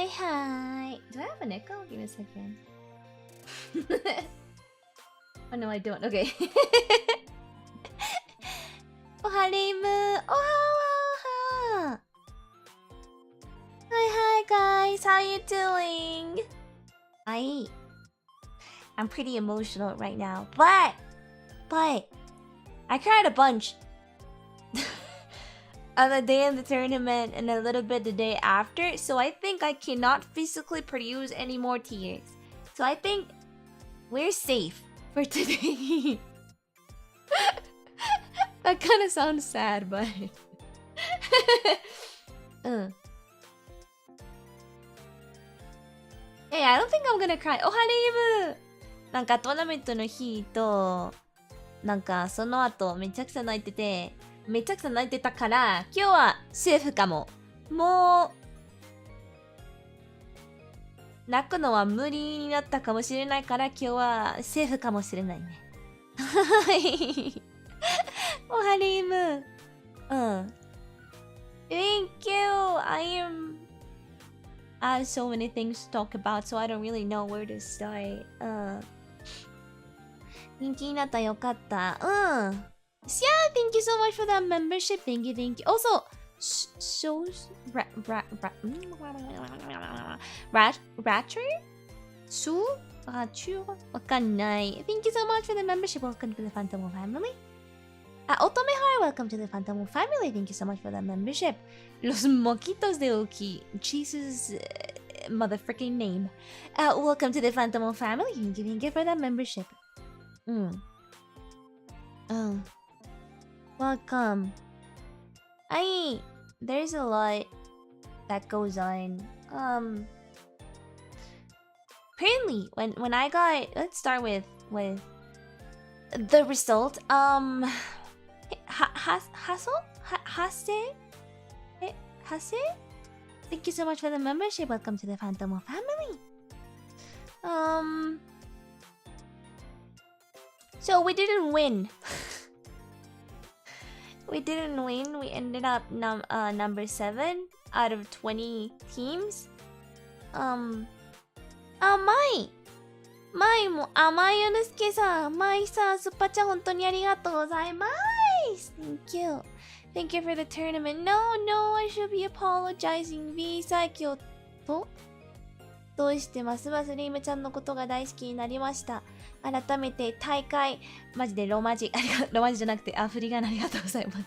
Hi, hi. Do I have an echo? Give me a second. Oh no, I don't. Okay. Oh, Reimu. Oh, hi, guys. How you doing? I'm pretty emotional right now, but I cried a bunch on the day of the tournament and a little bit the day after, so I think I cannot physically produce any more tears. So I think we're safe for today. That kind of sounds sad, but Hey, I don't think I'm gonna cry. Oh, Reimu! なんかトーナメントの日となんかその後めちゃくちゃ泣いてたから今日はセーフかも。もう泣くのは無理になったかもしれないから今日はセーフかもしれないね。はい。おはりーむ。Thank you. I have so many things to talk about, so I don't really know where to start. 人気になったよかった。Yeah, thank you so much for that membership. Thank you. Also, shows Ratcher?わかんない。Thank you so much for the membership. Welcome to the Phantom family. Otomehara, welcome to the Phantom family. Thank you so much for that membership. Los Moquitos de Oki. Jesus motherfucking name. Welcome to the Phantom family. Thank you for that membership. Welcome. There's a lot that goes on. Apparently, when I got, let's start with the result. Hase? Thank you so much for the membership. Welcome to the Phantom family. So we didn't win. We didn't win. We ended up number 7 out of 20 teams. Maiも、Mai Yonosuke さん、Mai さん、スッパチャ本当にありがとうございます。Thank you. Thank you for the tournament. No, I should be apologizing. VSAIKYOUとどうしてますますリームちゃんのことが大好きになりました。改めて大会、マジでロマ字じゃなくてアフリカンありがとうございます。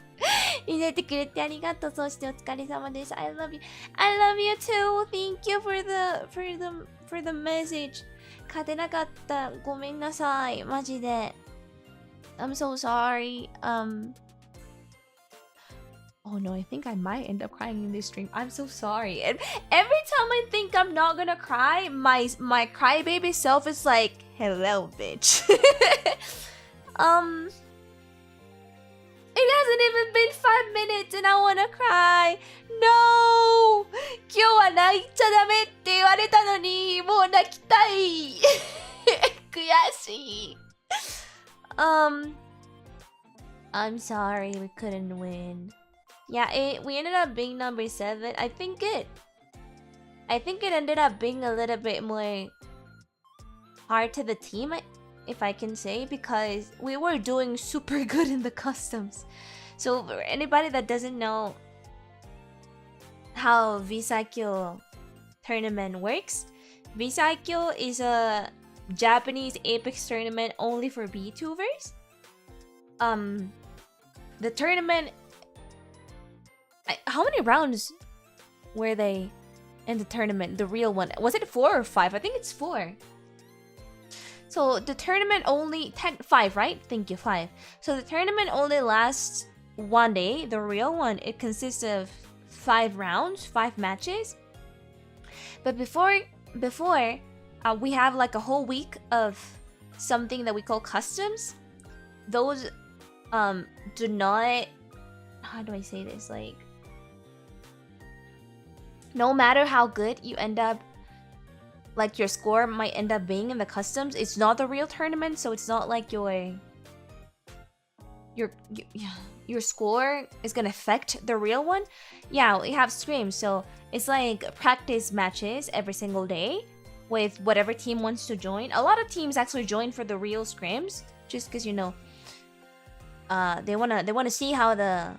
入れてくれてありがとう。そしてお疲れ様です。I love you. I love you too. Thank you for the message. 勝てなかった。ごめんなさい。マジで。I'm so sorry. Oh no, I think I might end up crying in this stream. I'm so sorry. And every time I think I'm not gonna cry, my crybaby self is like, hello, bitch. It hasn't even been 5 minutes and I wanna cry. No! 今日は泣いちゃダメって言われたのに、もう泣きたい。悔しい。I'm sorry we couldn't win. Yeah, we ended up being number 7. I think it ended up being a little bit more hard to the team, if I can say, because we were doing super good in the customs. So for anybody that doesn't know how VSAIKYOU tournament works, VSAIKYOU is a Japanese Apex tournament only for VTubers. The tournament, how many rounds were they in the tournament? The real one, was it 4 or 5? I think it's 4. So the tournament only 5, right? Thank you, 5. So the tournament only lasts 1 day. The real one, it consists of 5 rounds, 5 matches. But before we have like a whole week of something that we call customs. Those do not, how do I say this, like, no matter how good you end up, like your score might end up being in the customs, it's not the real tournament, so it's not like your your score is gonna affect the real one. Yeah, we have scrims, so it's like practice matches every single day with whatever team wants to join. A lot of teams actually join for the real scrims, just because they wanna see how the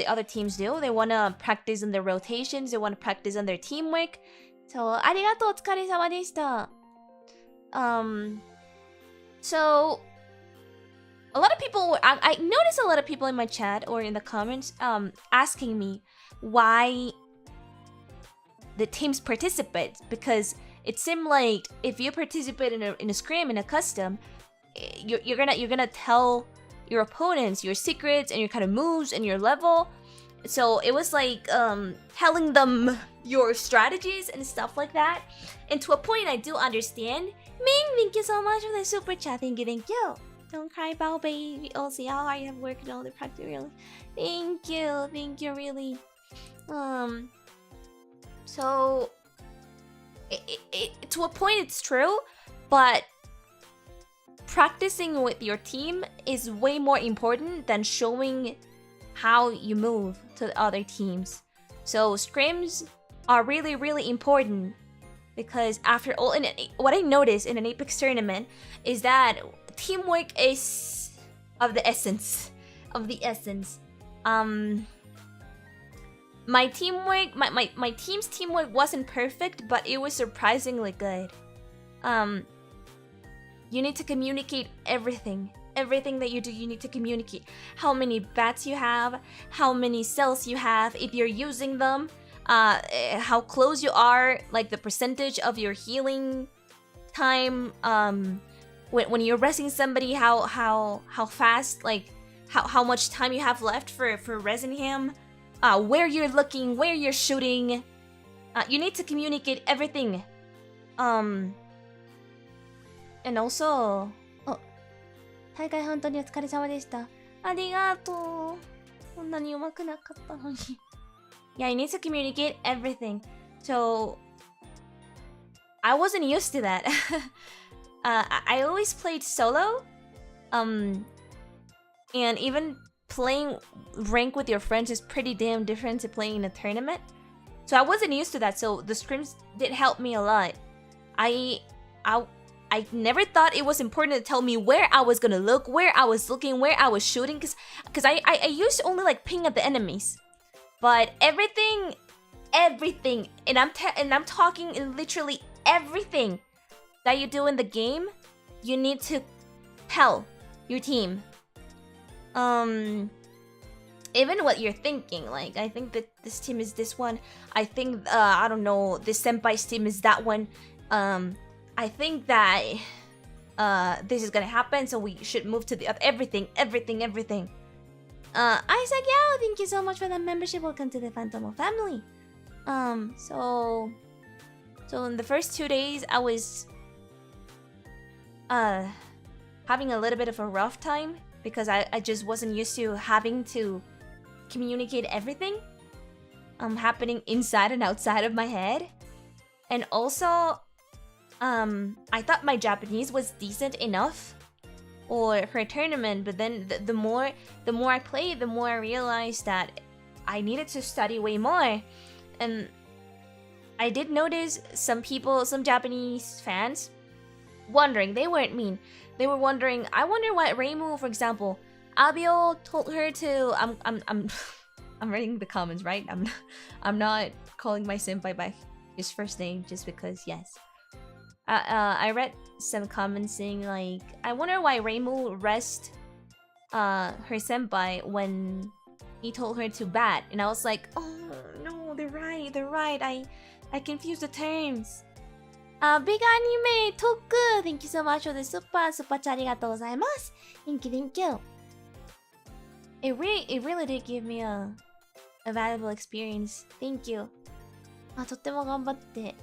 other teams do. They wanna practice on their rotations. They wanna practice on their teamwork. So ありがとう、お疲れ様でした。So a lot of people, I noticed a lot of people in my chat or in the comments asking me why the teams participate, because it seemed like if you participate in a scrim, in a custom, you're gonna tell your opponents your secrets and your kind of moves and your level. So it was like telling them your strategies and stuff like that. And to a point, I do understand. Ming, thank you so much for the super chat. Thank you. Don't cry about baby. I'll see how hard you have worked and all the practice. Really, thank you, really. So to a point, it's true, but practicing with your team is way more important than showing how you move to the other teams. So scrims are really, really important, because after all, what I noticed in an Apex tournament is that teamwork is of the essence. My teamwork, my team's teamwork wasn't perfect, but it was surprisingly good. You need to communicate everything. Everything that you do, you need to communicate. How many bats you have, how many cells you have, if you're using them, how close you are, like the percentage of your healing time. When you're resing somebody, how fast, like how much time you have left for resing him, where you're looking, where you're shooting. You need to communicate everything. And also, 大会本当にお疲れ様でした。ありがとう。こんなに上手くなかったのに。Yeah, you need to communicate everything. So, I wasn't used to that. I always played solo. And even playing rank with your friends is pretty damn different to playing in a tournament. So I wasn't used to that. So the scrims did help me a lot. I never thought it was important to tell me where I was gonna look, where I was looking, where I was shooting, because I used to only like ping at the enemies. But everything, and I'm talking in literally everything that you do in the game, you need to tell your team. Even what you're thinking, like, I think that this team is this one. I think, I don't know, this senpai's team is that one. I think that this is gonna happen, so we should move to the other. Everything. Isaac Yao, thank you so much for the membership. Welcome to the Phantom family. So in the first 2 days, I was having a little bit of a rough time, because I just wasn't used to having to communicate everything happening inside and outside of my head. And also, I thought my Japanese was decent enough for a tournament, but then the more I played, the more I realized that I needed to study way more. And I did notice some people, some Japanese fans, wondering. They weren't mean. They were wondering. I wonder why Reimu, for example, Abio told her to. I'm reading the comments, right? I'm not calling my senpai by his first name just because, yes. I read some comments saying like, I wonder why Reimu rest her senpai when he told her to bat, and I was like, oh no, they're right. I confused the terms. Big Anime Toku, thank you so much for the super chat. ありがとうございます. Thank you. It really did give me a valuable experience. Thank you. とっても頑張って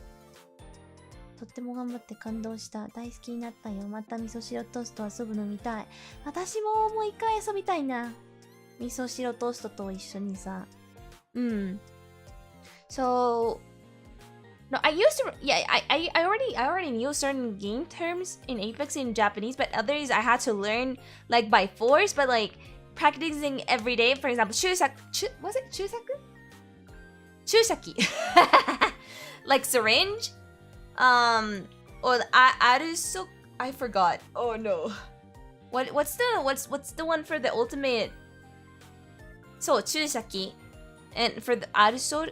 感動した。大好きになったよ。また味噌汁トースト遊ぶの見たい。私ももう一回遊びたいな。味噌汁トーストと一緒にさ。So, no, I used to, yeah, I already knew certain game terms in Apex in Japanese, but others I had to learn like by force. But like practicing every day. For example, was it 注射器 like syringe, or I forgot. Oh no. What's the one for the ultimate? So 注射器 and for the アルソ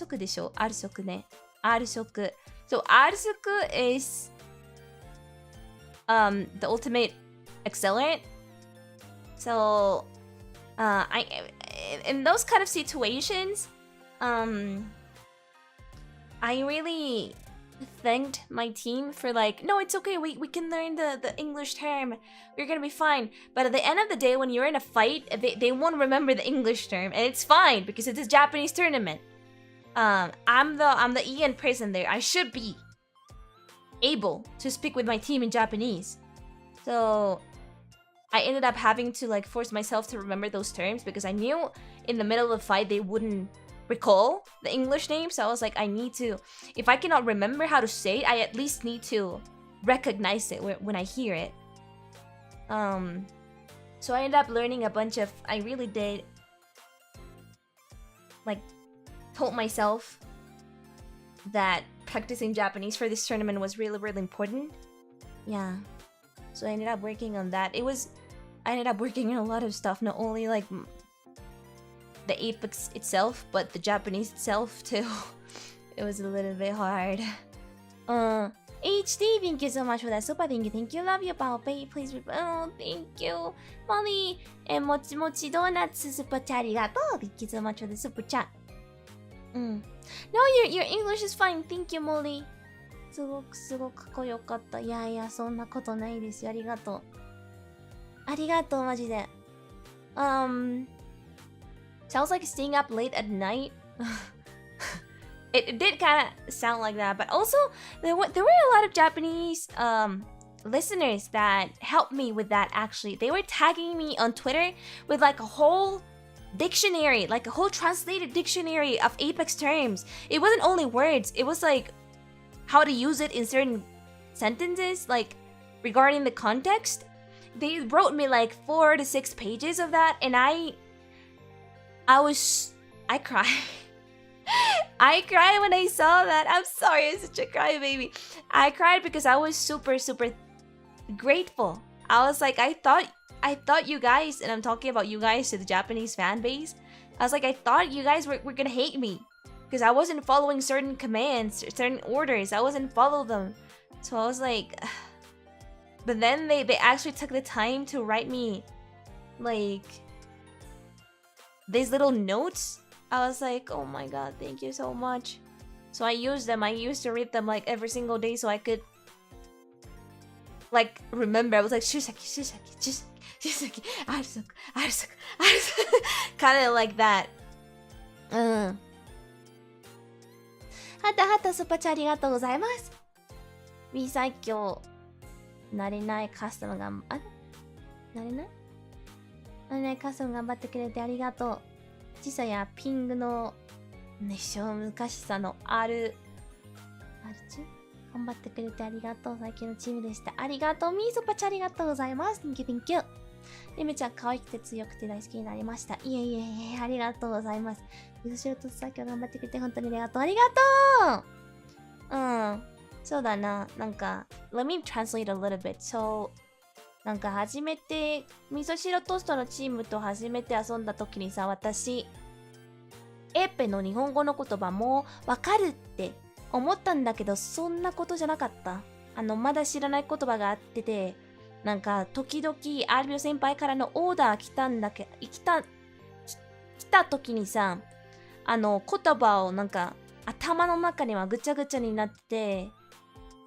クでしょ、アルソクね、アルソク。So アルソク is the ultimate accelerant. So I in those kind of situations, I really thanked my team for like, no, it's okay, we can learn the English term, we're gonna be fine. But at the end of the day, when you're in a fight, they won't remember the English term, and it's fine because it's a Japanese tournament. I'm the EN person there. I should be able to speak with my team in Japanese. So I ended up having to like force myself to remember those terms because I knew in the middle of the fight they wouldn't recall the English name. So I was like, I need to, if I cannot remember how to say it, I at least need to recognize it when I hear it. So I ended up learning a bunch of, I really did like told myself that practicing Japanese for this tournament was really, really important. Yeah. So I ended up working on that. I ended up working on a lot of stuff, not only like the Apex itself, but the Japanese itself too. It was a little bit hard. HD, thank you so much for that super. Thank you, love you, Poppi. Please, oh, thank you, Molly. And Mochi Mochi Donuts super chat, arigato. Thank you so much for the super chat. No, your English is fine. Thank you, Molly. すごくかっこよかった。いやいや、そんなことないですよ。ありがとう。ありがとう、マジで。Sounds like staying up late at night. It did kind of sound like that, but also there were a lot of Japanese listeners that helped me with that. Actually, they were tagging me on Twitter with like a whole dictionary, like a whole translated dictionary of Apex terms. It wasn't only words; it was like how to use it in certain sentences, like regarding the context. They wrote me like 4 to 6 pages of that, and I cried. I cried when I saw that. I'm sorry, I'm such a crybaby. I cried because I was super grateful. I was like, I thought you guys, and I'm talking about you guys to the Japanese fan base. I was like, I thought you guys were gonna hate me because I wasn't following certain commands, certain orders. I wasn't follow them. So I was like, but then they actually took the time to write me like these little notes. I was like, oh my god, thank you so much. So I used them. I used to read them like every single day so I could like remember. I was like, Shusaki, Arsuku. Kind of like that. はたはたスパチャありがとうございます。V 最強なれないカスタムがなれないカスタム頑張ってくれてありがとう。時差やピングの熱唱難しさのある頑張ってくれてありがとう。最近のチームでした。ありがとう。ミーソパチャありがとうございます。Thank you。レメちゃん可愛くて強くて大好きになりました。いえありがとうございます。味噌汁とさっきは頑張ってくれて本当にありがとう。ありがとう。そうだな。なんか Let me translate a little bit. So なんか初めて味噌汁トーストのチームと初めて遊んだ時にさ、私エペの日本語の言葉もわかるって思ったんだけど、そんなことじゃなかった。まだ知らない言葉があってて、なんか時々アルビオ先輩からのオーダー来た時にさ、言葉をなんか頭の中にはぐちゃぐちゃになって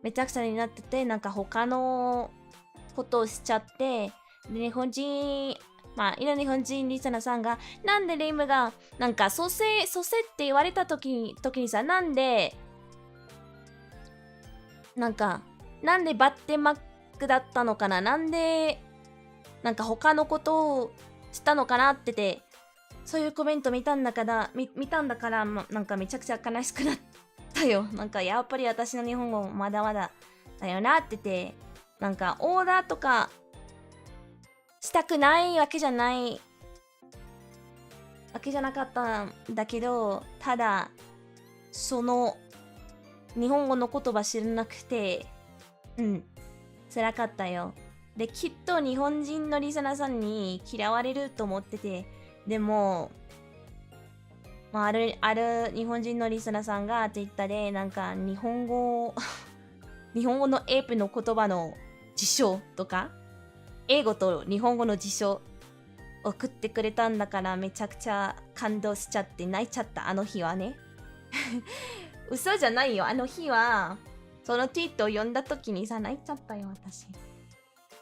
めちゃくちゃになってて、なんか他のことをしちゃって、で日本人日本人リスナーさんがなんでレイムがなんか蘇生って言われた時にさ、なんでバッテマックだったのかな、なんでなんか他のことをしたのかなってて、そういうコメント見たんだからなんかめちゃくちゃ悲しくなったよ。なんかやっぱり私の日本語まだまだだよなってて、なんかオーダーとかしたくないわけじゃないわけじゃなかったんだけど、ただその日本語の言葉知らなくて、辛かったよ。で、きっと日本人のリスナーさんに嫌われると思ってて、でも、ある日本人のリスナーさんが Twitter でなんか日本語のエープの言葉の辞書とか、英語と日本語の辞書送ってくれたんだから、めちゃくちゃ感動しちゃって泣いちゃった、あの日はね。嘘じゃないよ、あの日はそのツイートを読んだ時にさ、泣いちゃったよ私。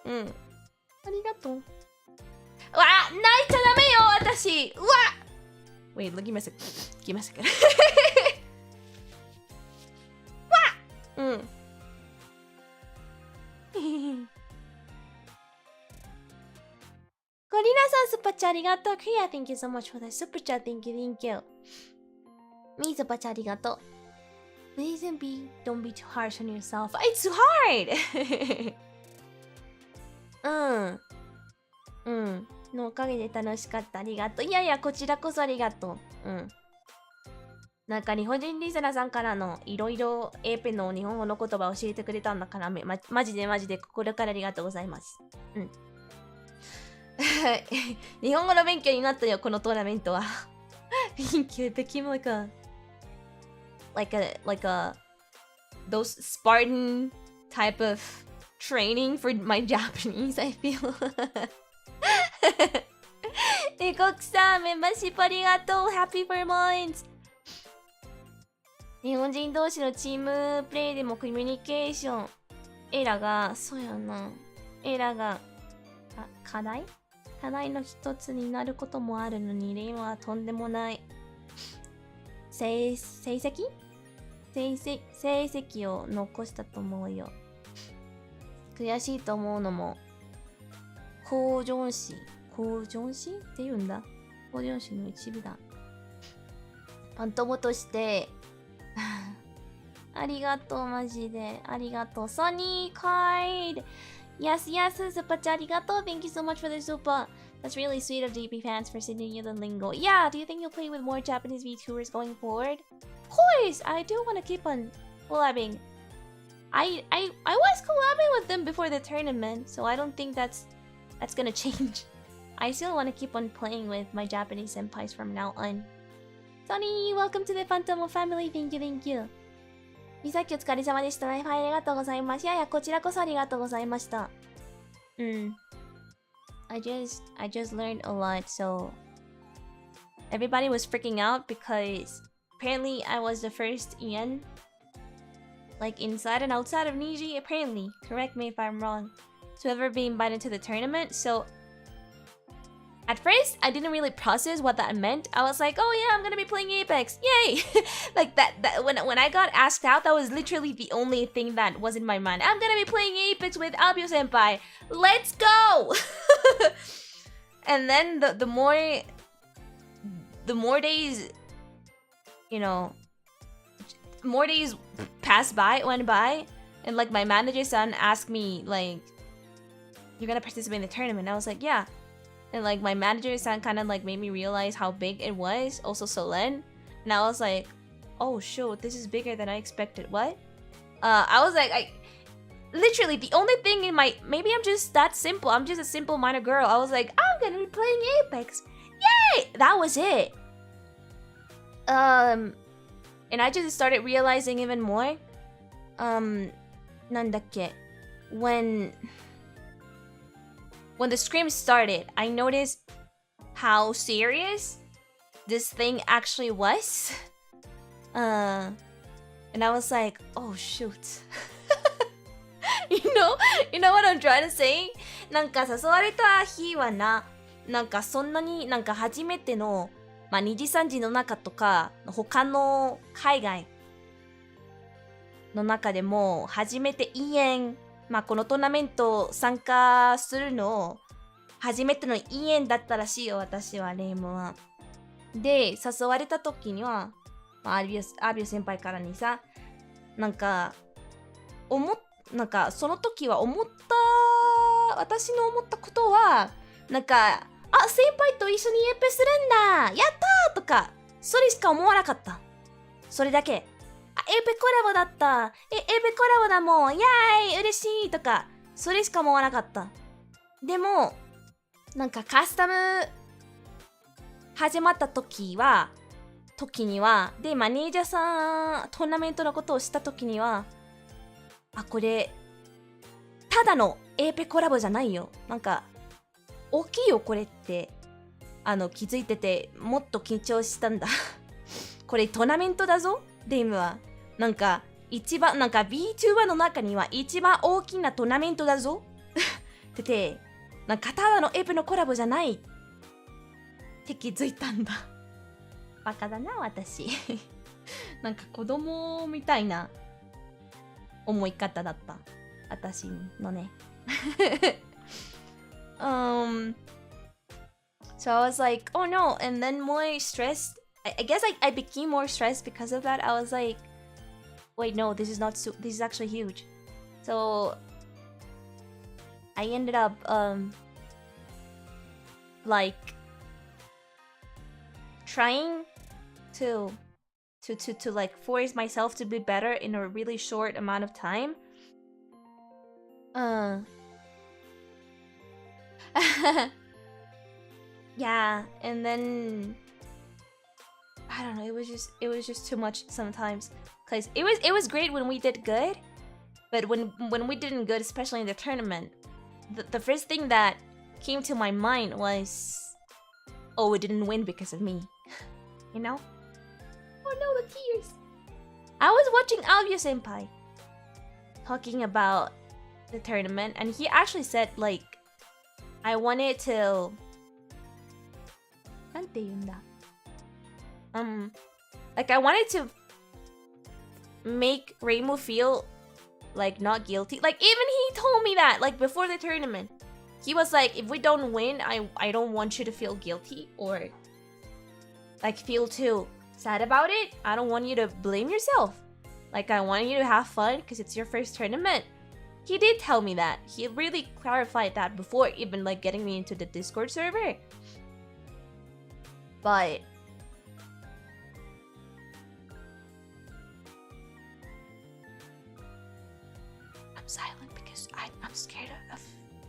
ありがとう。うわ、泣いちゃダメよ私。うわ、Wait, give me a second. わっゴリラさん、スーパーチャーありがとう。クリア、thank you so much for that super chat. Thank you. ミースーパーチャーありがとう。Please don't be too harsh on yourself. It's too hard! のおかげで楽しかった。ありがとう。いやいや、こちらこそありがとう。なんか日本人リスナーさんからのいろいろエーペの日本語の言葉を教えてくれたんだから、マジで心からありがとうございます。日本語の勉強になったよ、このトーナメントは。Thank you. It became like a those Spartan type of training for my Japanese, I feel. 国さん、メンバーシップありがとう。Happy for Minds。日本人同士のチームプレイでもコミュニケーション。エラが、そうやな。エラが、課題の一つになることもあるのに、レイはとんでもない。成績を残したと思うよ。悔しいと思うのも、向上心って言うんだ。向上心の一部だ。パン友としてありがとう、マジでありがとう。ソニーカード Yes, super chat, arigato. Thank you so much for the super. That's really sweet of JP fans for sending you the lingo. Yeah, do you think you'll play with more Japanese VTubers going forward? Of course, I do want to keep on collabing. I was collabing with them before the tournament, so I don't think that's gonna change. I still want to keep on playing with my Japanese senpais from now on. Sonny, welcome to the Phantom family. Thank you. みさきお疲れ様でした。ライフありがとうございます。いやいや、こちらこそありがとうございました。I just learned a lot, so everybody was freaking out because apparently I was the first EN, like inside and outside of Niji, apparently. Correct me if I'm wrong. To ever be invited to the tournament, so at first, I didn't really process what that meant. I was like, oh yeah, I'm gonna be playing Apex. Yay! Like that when I got asked out, that was literally the only thing that was in my mind. I'm gonna be playing Apex with Abio Senpai. Let's go! And then the more days, more days went by, and like my manager-san asked me, like, you're gonna participate in the tournament. I was like, yeah. And like my manager-san kind of like made me realize how big it was. Also Solen. And I was like, oh shoot, this is bigger than I expected. What? I was like, literally the only thing in my, maybe I'm just that simple. I'm just a simple minor girl. I was like, I'm gonna be playing Apex. Yay! That was it. And I just started realizing even more. Nandakke. When the scream started, I noticed how serious this thing actually was. And I was like, oh shoot. You know what I'm trying to say? なんか誘われた日はなんかそんなになんか初めての、二次三次の中とか、他の海外の中でも初めてこのトーナメント参加するの初めてのイエンだったらしいよ、私は、レイムは。で、誘われた時には、アビオ先輩からにさ、なんかその時は私の思ったことは、なんか、あ、先輩と一緒にエペするんだやったーとか、それしか思わなかった。それだけ。あ、エペコラボだった。エペコラボだもん。イェーイ嬉しいとか、それしか思わなかった。でも、なんかカスタム始まった時には、で、マネージャーさん、トーナメントのことをした時には、あ、これ、ただのエーペコラボじゃないよ。なんか、大きいよ、これって。気づいてて、もっと緊張したんだ。これトーナメントだぞ、レイムは。なんか、VTuber の中には一番大きなトーナメントだぞ。ってて、なんかただのエーペのコラボじゃないって気づいたんだ。バカだな、私。なんか子供みたいな思い方だった。私のね。So I was like, oh no, and then more stressed. I guess I became more stressed because of that. I was like, wait, no, this is actually huge. So I ended up like trying to like force myself to be better in a really short amount of time. Yeah, and then I don't know, it was just too much sometimes. Cause it was great when we did good, but when we didn't good, especially in the tournament, the first thing that came to my mind was, oh, we didn't win because of me. You know? Oh no, the tears. I was watching Alvia Senpai talking about the tournament, and he actually said like, I wanted to, なんて言うんだ? Like I wanted to make Reimu feel like not guilty. Like even he told me that like before the tournament. He was like, if we don't win, I don't want you to feel guilty or like feel too sad about it. I don't want you to blame yourself. Like I want you to have fun because it's your first tournament. He did tell me that. He really clarified that before even like getting me into the Discord server. But I'm silent because I'm scared of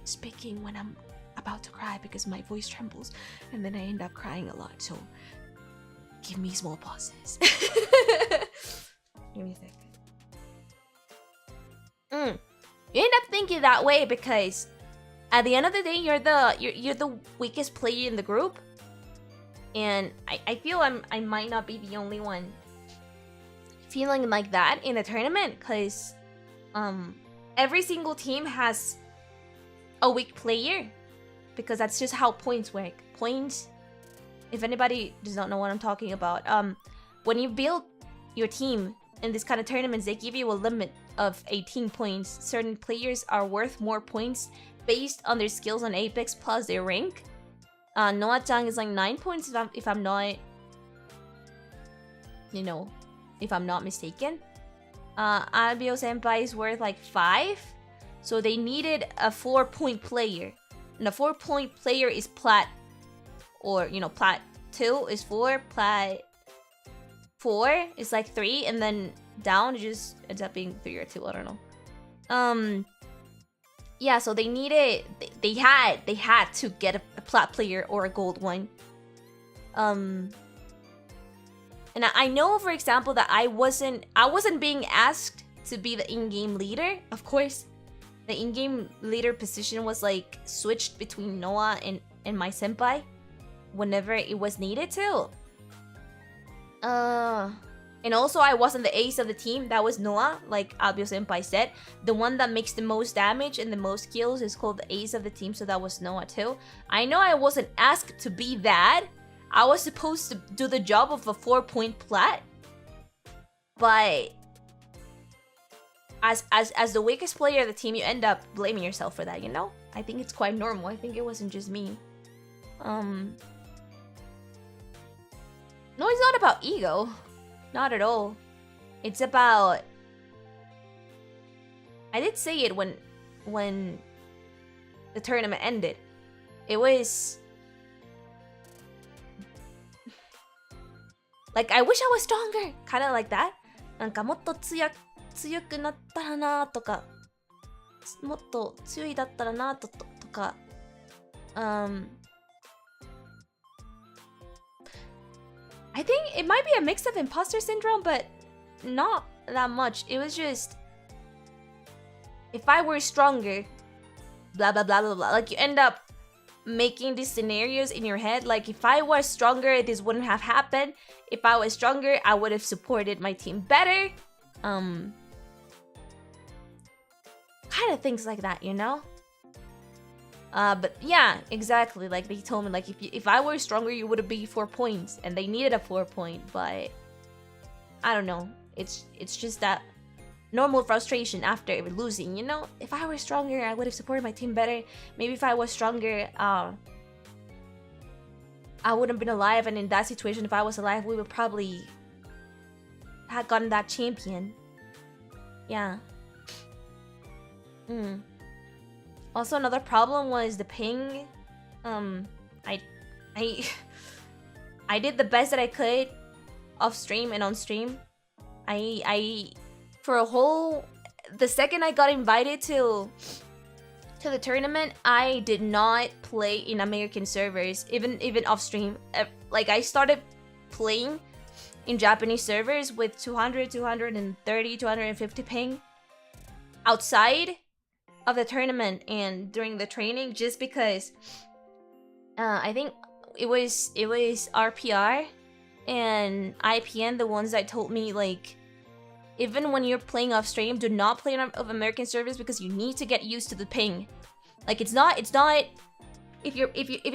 speaking when I'm about to cry because my voice trembles and then I end up crying a lot. So give me small pauses. Give me a second. You end up thinking that way because at the end of the day, you're the weakest player in the group. And I feel I might not be the only one feeling like that in the tournament because every single team has a weak player because that's just how points work. Points, if anybody does not know what I'm talking about, when you build your team in this kind of tournaments, they give you a limit of 18 points. Certain players are worth more points based on their skills on Apex plus their rank. Noah-chan is like 9 points if I'm not, you know, if I'm not mistaken. Albio Senpai is worth like 5. So they needed a 4-point player. And a 4-point player is plat, or, you know, plat 2 is 4, plat 4 is like 3, and then down it just ends up being 3 or 2, I don't know. Yeah, so they needed, they had to get a plat player or a gold one. And I know, for example, that I wasn't being asked to be the in-game leader. Of course, the in-game leader position was like switched between Noah and my senpai whenever it was needed to. And also I wasn't the ace of the team. That was Noah, like Albio Senpai said. The one that makes the most damage and the most kills is called the ace of the team, so that was Noah too. I know I wasn't asked to be that. I was supposed to do the job of a 4-point plat. But as the weakest player of the team, you end up blaming yourself for that, you know? I think it's quite normal. I think it wasn't just me. No, it's not about ego. Not at all. It's about... I did say it when the tournament ended. it was like I wish I was stronger, kind of like that. なんかもっと強くなったらなとか、もっと強いだったらなとか、I think it might be a mix of imposter syndrome, but not that much. It was just, if I were stronger, blah blah blah blah blah. Like you end up making these scenarios in your head. Like if I was stronger, this wouldn't have happened. If I was stronger, I would have supported my team better. Kind of things like that, you know? But yeah, exactly. Like they told me, like if I were stronger, you would have been 4 points, and they needed a 4 point. But I don't know. It's just that normal frustration after losing, you know? If I were stronger, I would have supported my team better. Maybe if I was stronger, I wouldn't have been alive. And in that situation, if I was alive, we would probably have gotten that champion. Yeah. Also, another problem was the ping. I did the best that I could off stream and on stream. For a whole, the second I got invited to the tournament, I did not play in American servers, even off stream. Like I started playing in Japanese servers with 200, 230, 250 ping outside of the tournament and during the training, just because I think it was RPR and IPN the ones that told me, like, even when you're playing off stream, do not play on of American servers because you need to get used to the ping. Like it's not if you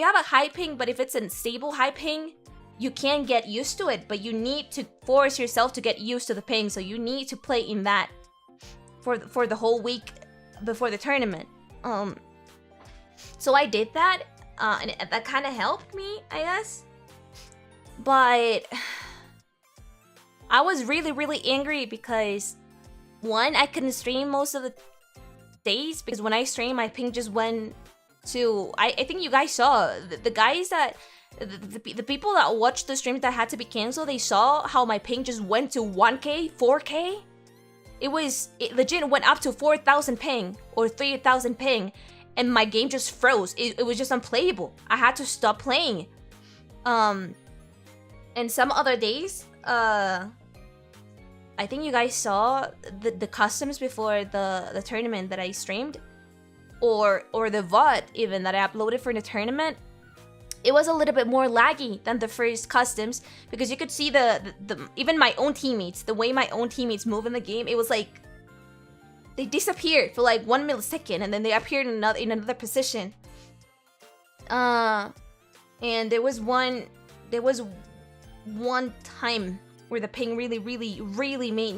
have a high ping, but if it's a stable high ping, you can get used to it, but you need to force yourself to get used to the ping. So you need to play in that for the whole week before the tournament. So I did that, and that kind of helped me, I guess. But I was really angry because, one, I couldn't stream most of the days because when I stream, my ping just went to, I think you guys saw the guys that the people that watched the streams that had to be canceled, they saw how my ping just went to 1k 4k. It legit went up to 4,000 ping or 3,000 ping, and my game just froze. It was just unplayable. I had to stop playing. And some other days, I think you guys saw the customs before the tournament that I streamed, or the VOD even that I uploaded for the tournament. It was a little bit more laggy than the first customs because you could see the even my own teammates, the way my own teammates move in the game. It was like they disappeared for like 1 millisecond and then they appeared in another position. And there was one time where the ping really made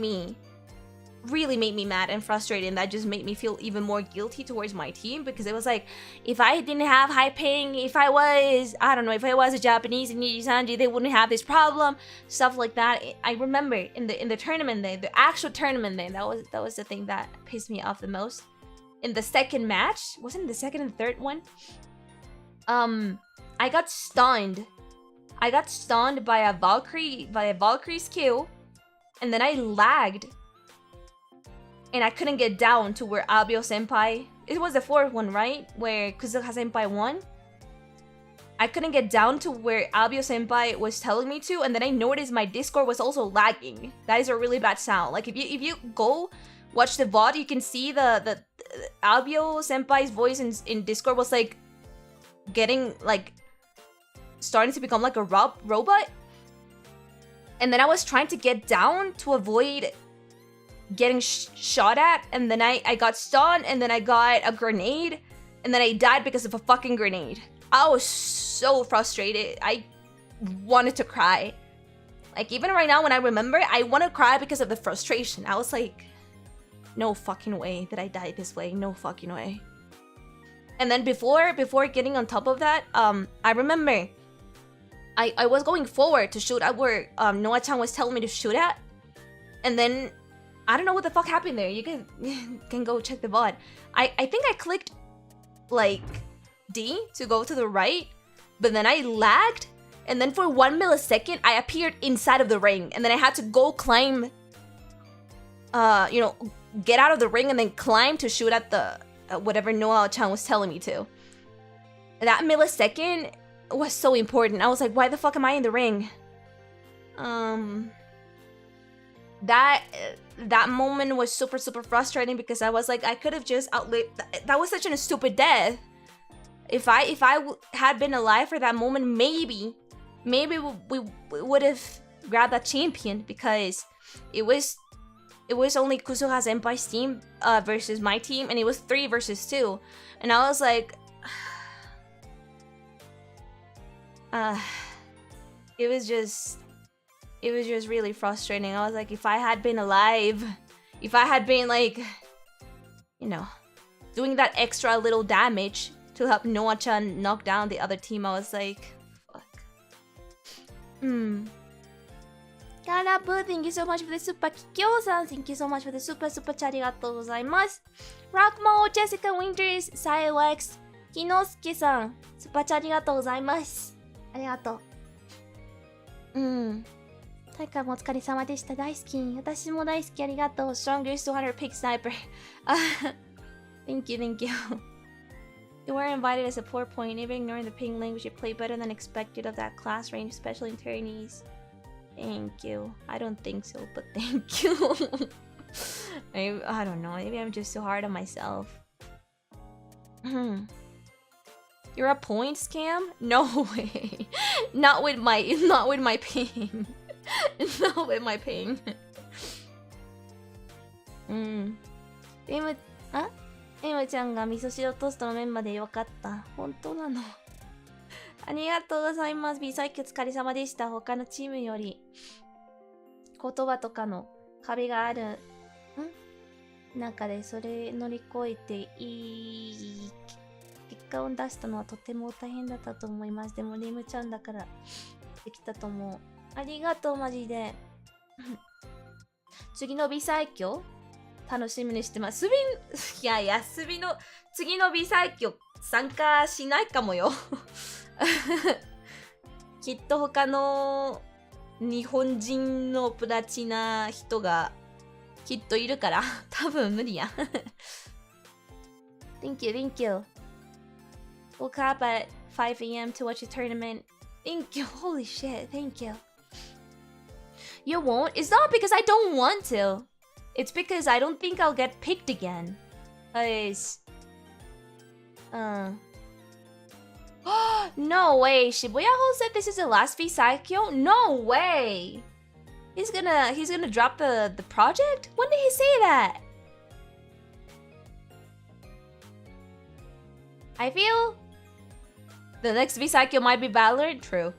me mad and frustrated, and that just made me feel even more guilty towards my team because it was like, if I didn't have high ping, if I was a Japanese in NIJISANJI, they wouldn't have this problem, stuff like that. I remember in the tournament day, the actual tournament day, that was the thing that pissed me off the most. In the second match, wasn't it the second and third one? I got stunned by a Valkyrie's kill, and then I lagged. And I couldn't get down to where Abio Senpai... It was the fourth one, right? Where Kuzuha Senpai won. I couldn't get down to where Abio Senpai was telling me to, and then I noticed my Discord was also lagging. That is a really bad sound. Like, if you go watch the VOD, you can see the Abio Senpai's voice in Discord was like getting like starting to become like a robot. And then I was trying to get down to avoid getting shot at, and then I got stunned, and then I got a grenade, and then I died because of a fucking grenade. I was so frustrated. I wanted to cry. Like, even right now when I remember, I want to cry because of the frustration. I was like, no fucking way that I died this way. No fucking way. And then before getting on top of that, I remember I was going forward to shoot at where Noah-chan was telling me to shoot at, and then I don't know what the fuck happened there. You can go check the VOD. I think I clicked like D to go to the right, but then I lagged, and then for 1 millisecond, I appeared inside of the ring, and then I had to go climb, get out of the ring and then climb to shoot at the, whatever Noah-chan was telling me to. That millisecond was so important. I was like, why the fuck am I in the ring? That moment was super frustrating because I was like, I could have just outlived. That was such a stupid death. If I had been alive for that moment, maybe we would have grabbed that champion, because it was only Kusuha Senpai's team versus my team, and it was 3 versus 2, and I was like, it was just really frustrating. I was like, if I had been alive, if I had been like, doing that extra little damage to help Noah-chan knock down the other team, I was like, fuck. Garabu, thank you so much for the super. Kikyo-san, thank you so much for the super chat. ありがとうございます。Rockmo, Jessica Winters, Saewax, Kinosuke さん、スーパーチャありがとうございます。ありがとう。大会もお疲れ様でした。大好き。私も大好き。ありがとう。Strongest 200 Pig Sniper. Thank you. You were invited as a poor point. Even ignoring the ping language, you played better than expected of that class range, especially in Taiwanese. Thank you. I don't think so, but thank you. I don't know. Maybe I'm just so hard on myself. You're a point scam? No way. Not with my ping. Not with my ping. Reimuちゃんが味噌汁トーストのメンバーでよかった。本当なの。ありがとうございます。VSAIKYOUお疲れ様でした。他のチームより言葉とかの壁がある中でそれ乗り越えていい結果を出したのはとても大変だったと思います。でもReimuちゃんだからできたと思う。ありがとうマジで。次のVSAIKYOU楽しみにしてます。次のVSAIKYOU参加しないかもよ。きっと他の日本人のプラチナ人がきっといるから多分無理や。Thank you. Woke up at 5 a.m. to watch a tournament. Thank you. Holy shit. Thank you. You won't? It's not because I don't want to. It's because I don't think I'll get picked again. No way. Shibuya Hole said this is the last VSAIKYOU? No way. He's gonna drop the project? When did he say that? I feel the next VSAIKYOU might be Valorant. True.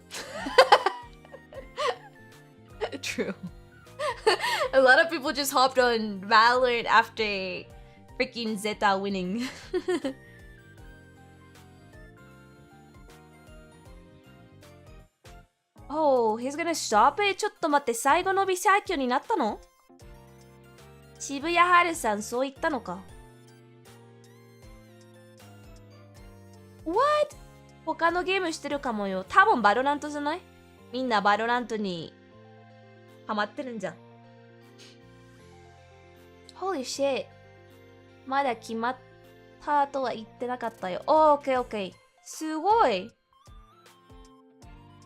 True. A lot of people just hopped on Valorant after freaking Zeta winning. Oh, he's gonna stop it? ちょっと待って、最後のVSAIKYOUになったの？渋谷春さん、そう言ったのか？ What? 他のゲームしてるかもよ。多分バロラントじゃない？みんなバロラントにハマってるんじゃん。Holy shit. まだ決まったとは言ってなかったよ。OK。すごい。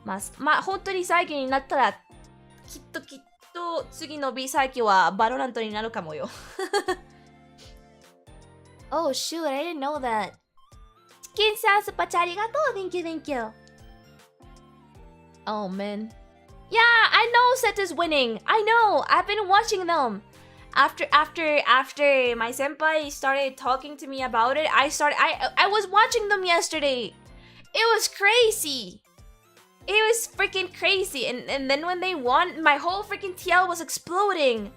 まあ、本当に最近になったら、きっと次のVSAIKYOUはバロラントになるかもよ。Oh shoot, I didn't know that. チキンさん、スパチャありがとう。Thank you. Oh man. Yeah, I know Set is winning. I know. I've been watching them. After my senpai started talking to me about it, I was watching them yesterday. It was crazy. It was freaking crazy. And then when they won, my whole freaking TL was exploding.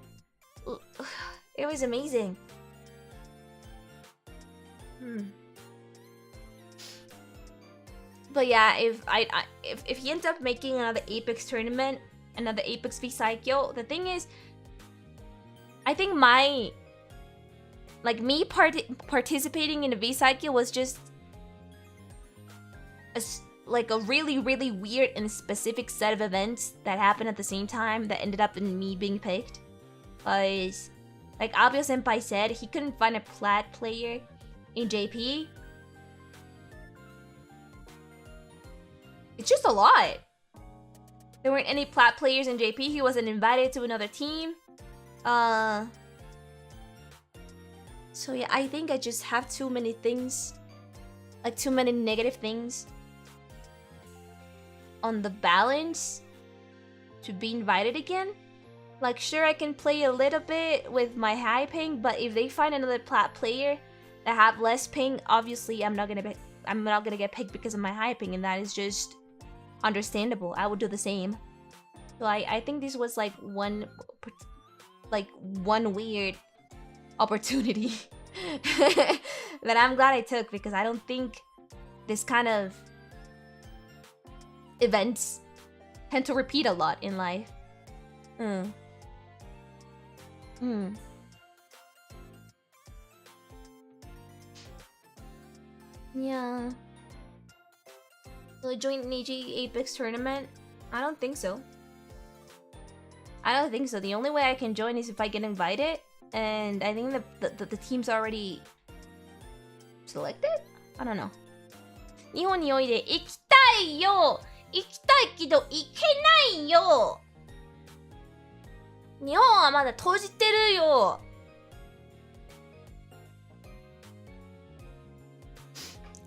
It was amazing. But yeah, if he ends up making another Apex tournament, another Apex VSAIKYOU, the thing is, I think me participating in a VSAIKYOU was just like a really weird and specific set of events that happened at the same time that ended up in me being picked. Because, like Abio Senpai said, he couldn't find a plat player in JP. It's just a lot. There weren't any plat players in JP. He wasn't invited to another team. So yeah, I think I just have too many things, like too many negative things on the balance to be invited again. Like, sure, I can play a little bit with my high ping, but if they find another plat player that have less ping, obviously I'm not gonna get picked because of my high ping, and that is just understandable. I would do the same. So I think this was like one weird opportunity that I'm glad I took, because I don't think this kind of events tend to repeat a lot in life. Yeah. Will I join Niji Apex tournament? I don't think so. The only way I can join is if I get invited, and I think the team's already selected? I don't know. 日本においで行きたいよ。行きたいけど行けないよ。日本はまだ閉じてるよ。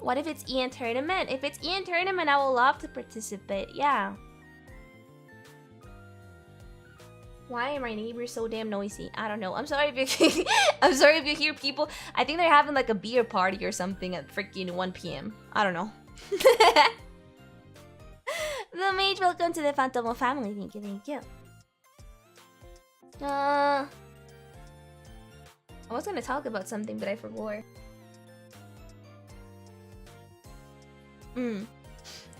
What if it's EN tournament? If it's EN tournament, I will love to participate. Yeah. Why are my neighbors so damn noisy? I don't know. I'm sorry if you I'm sorry if you hear people. I think they're having like a beer party or something at freaking 1 p.m. I don't know. The Mage, welcome to the Phantom family. Thank you. I was gonna talk about something, but I forgot.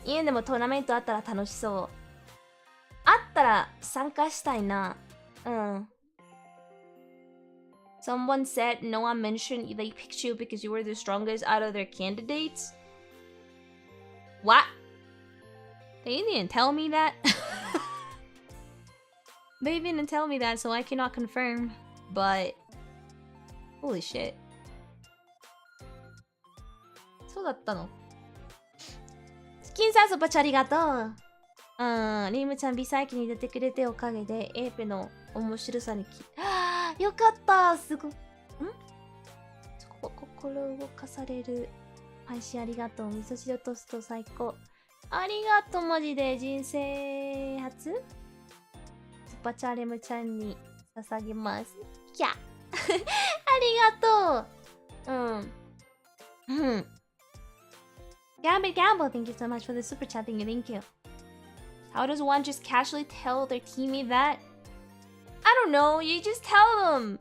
家でもトーナメントあったら楽しそう。あったら参加したいな。Someone said no one mentioned they picked you because you were the strongest out of their candidates. What? They didn't tell me that. They didn't tell me that, so I cannot confirm. But holy shit. そうだったの。スキンさん、スパチャありがとう。リムちゃん、ビサイキに出てくれておかげで、エーペの面白さによかった、すごい。心動かされる配信ありがとう。味噌汁トースト最高。ありがとう、マジで。人生初スパチャレムちゃんに捧げます。キャありがとう。Gambit Gamble, thank you so much for the super chat. Thank you. How does one just casually tell their teammate that? I don't know, you just tell them.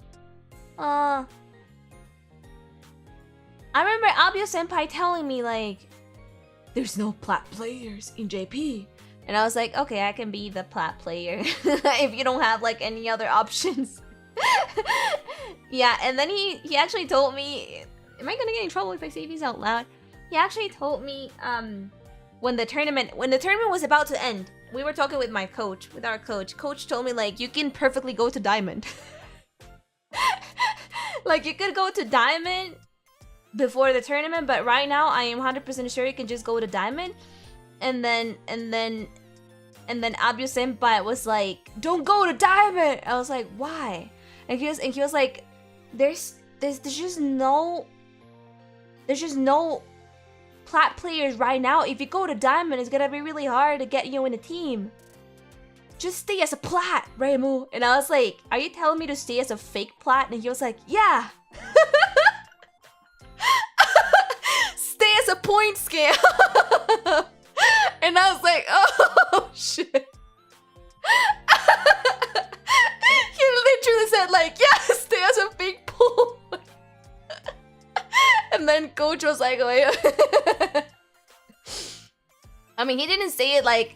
I remember Abio Senpai telling me like, there's no plat players in JP. And I was like, okay, I can be the plat player if you don't have like any other options. Yeah, and then he actually told me, am I gonna get in trouble if I say these out loud? He actually told me when the tournament was about to end, we were talking with our coach. Coach told me like, you can perfectly go to Diamond. Like you could go to Diamond before the tournament, but right now I am 100% sure you can just go to Diamond. And then Abio Senpai was like, don't go to Diamond. I was like, why? And he was like, there's just no plat players right now. If you go to Diamond, it's gonna be really hard to get you in a team. Just stay as a plat, Reimu. And I was like, are you telling me to stay as a fake plat? And he was like, yeah. Stay as a point scam. And I was like, oh shit. He literally said like, yeah, stay as a fake pool. And then coach was like, wait. I mean, he didn't say it like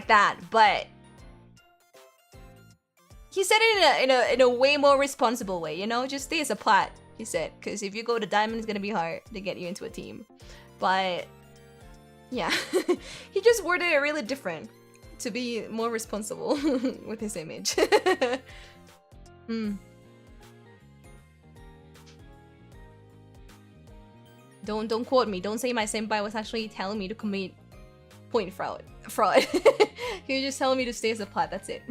that, but he said it in a way more responsible way, you know? Just stay as a plat, he said, because if you go to Diamond, it's gonna be hard to get you into a team. But Yeah. He just worded it really different to be more responsible with his image. Don't quote me. Don't say my senpai was actually telling me to commit point fraud. He was just telling me to stay as a plot. That's it.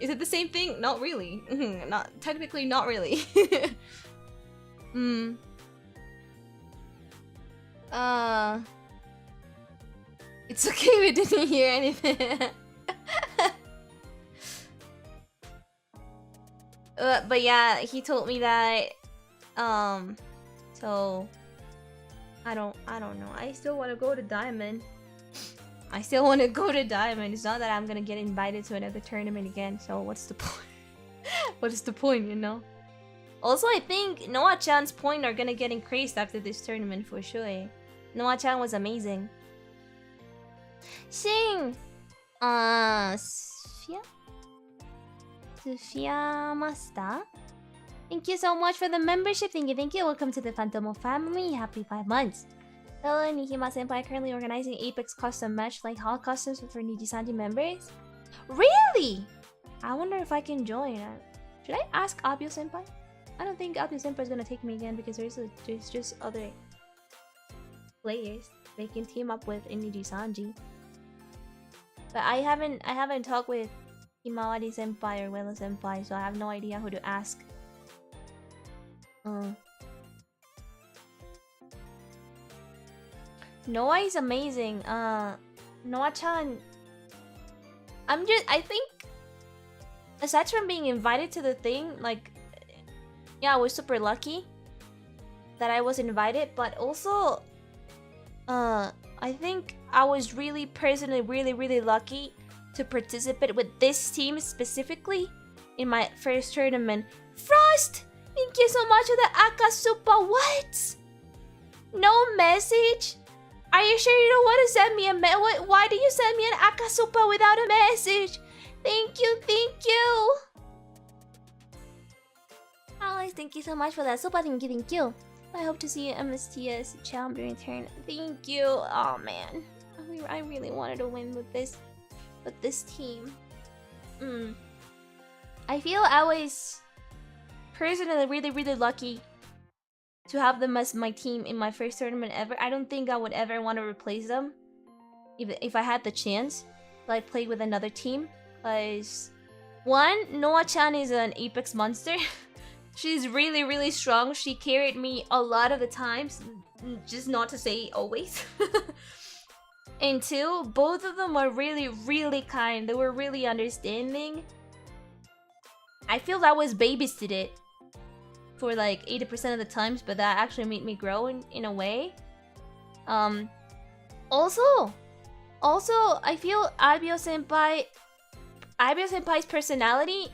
Is it the same thing? Not really. Not technically. Not really. It's okay. We didn't hear anything. But yeah, he told me that. So I don't know. I still want to go to Diamond. It's not that I'm gonna get invited to another tournament again. So what's the point? What's the point, you know? Also, I think Noah-chan's points are gonna get increased after this tournament for sure. Noah-chan was amazing. Sing! Sophia Master? Thank you so much for the membership. Thank you. Welcome to the Phantomo family. Happy 5 months. Hello, Nihima Senpai currently organizing Apex custom match like hall customs for NIJISANJI members. Really? I wonder if I can join. Should I ask Abio Senpai? I don't think Abio Senpai is gonna take me again because there's just other players they can team up with in NIJISANJI. But I haven't talked with Himawari Senpai or Wella Senpai, so I have no idea who to ask. Noah is amazing. Noah-chan, I think aside from being invited to the thing, like, yeah, I was super lucky that I was invited, but also I think I was personally really lucky to participate with this team specifically in my first tournament. Frost! Thank you so much for the Akasupa. What? No message? Are you sure you don't want to send me a message? Why do you send me an Akasupa without a message? Thank you. Alice, thank you so much for that. Super, thank you. I hope to see you MSTS champ during turn. Thank you. Oh man, I really wanted to win with this team. I feel I was personally really lucky to have them as my team in my first tournament ever. I don't think I would ever want to replace them if I had the chance to like play with another team. Because one, Noah-chan is an Apex monster. She's really strong. She carried me a lot of the times, just not to say always. And two, both of them were really kind. They were really understanding. I feel I was babysitted for like 80% of the times, but that actually made me grow in a way. Also, I feel Abio Senpai's personality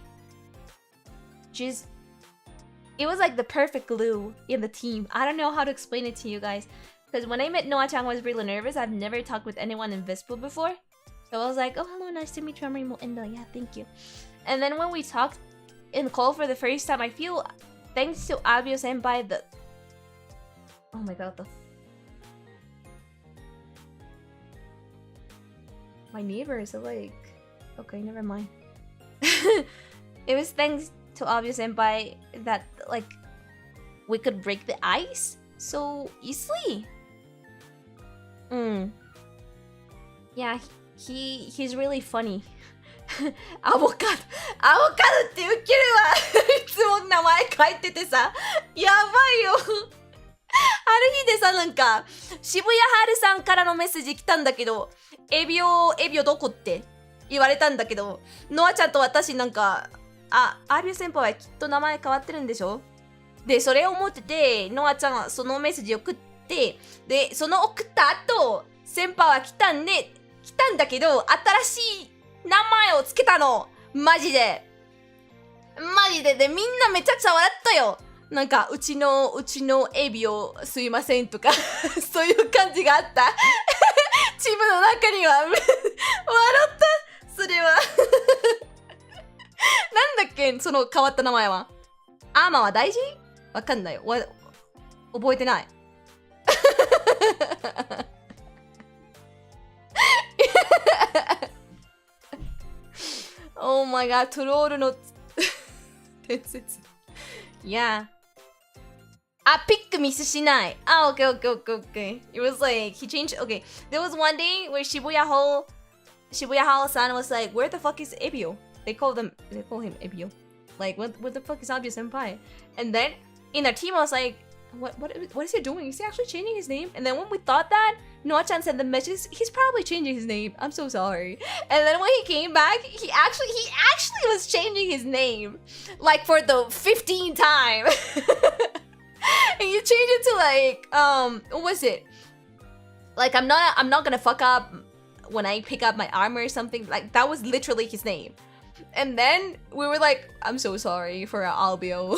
it was like the perfect glue in the team. I don't know how to explain it to you guys, because when I met Noah-chan, I was really nervous. I've never talked with anyone invisible before, so I was like, oh hello, nice to meet you, I'm Reimu Endou. Yeah, thank you. And then when we talked in call for the first time, I feel thanks to Abio Senpai, oh my god, my neighbors are like, okay, never mind. It was thanks to Abio Senpai that like we could break the ice so easily. Yeah, he's really funny. アボカドってウケるわ。いつも名前書いててさ、やばいよ。ある日でさ、なんか渋谷春さんからのメッセージ来たんだけど、エビオどこって言われたんだけど、ノアちゃんと私なんか、アビオ先輩はきっと名前変わってるんでしょ？で、それを思ってて、ノアちゃんはそのメッセージ送って、で、その送った後、先輩は来たんだけど、新しい名前をつけたの。マジで。で、みんなめちゃくちゃ笑ったよ。なんか、うちのエビをすいませんとか、そういう感じがあった。チームの中には、笑った。それは。なんだっけ、その変わった名前は。アーマーは大事？わかんないよ。覚えてない。my god トロールの伝説。いや。あ、ピックミスしない。あ、okay, okay, okay, okay. It was like, he changed, okay. There was one day where Shibuya Hall-san was like, where the fuck is Ebio? They call him Ebio. Like, what the fuck is Abio Senpai? And then, in our team, I was like, what is he doing? Is he actually changing his name? And then when we thought that, Noa-chan sent the message, he's probably changing his name. I'm so sorry. And then when he came back, he actually was changing his name. Like, for the 15th time. And you change it to like what was it? Like I'm not gonna fuck up when I pick up my armor or something. Like that was literally his name. And then we were like, I'm so sorry for Albio.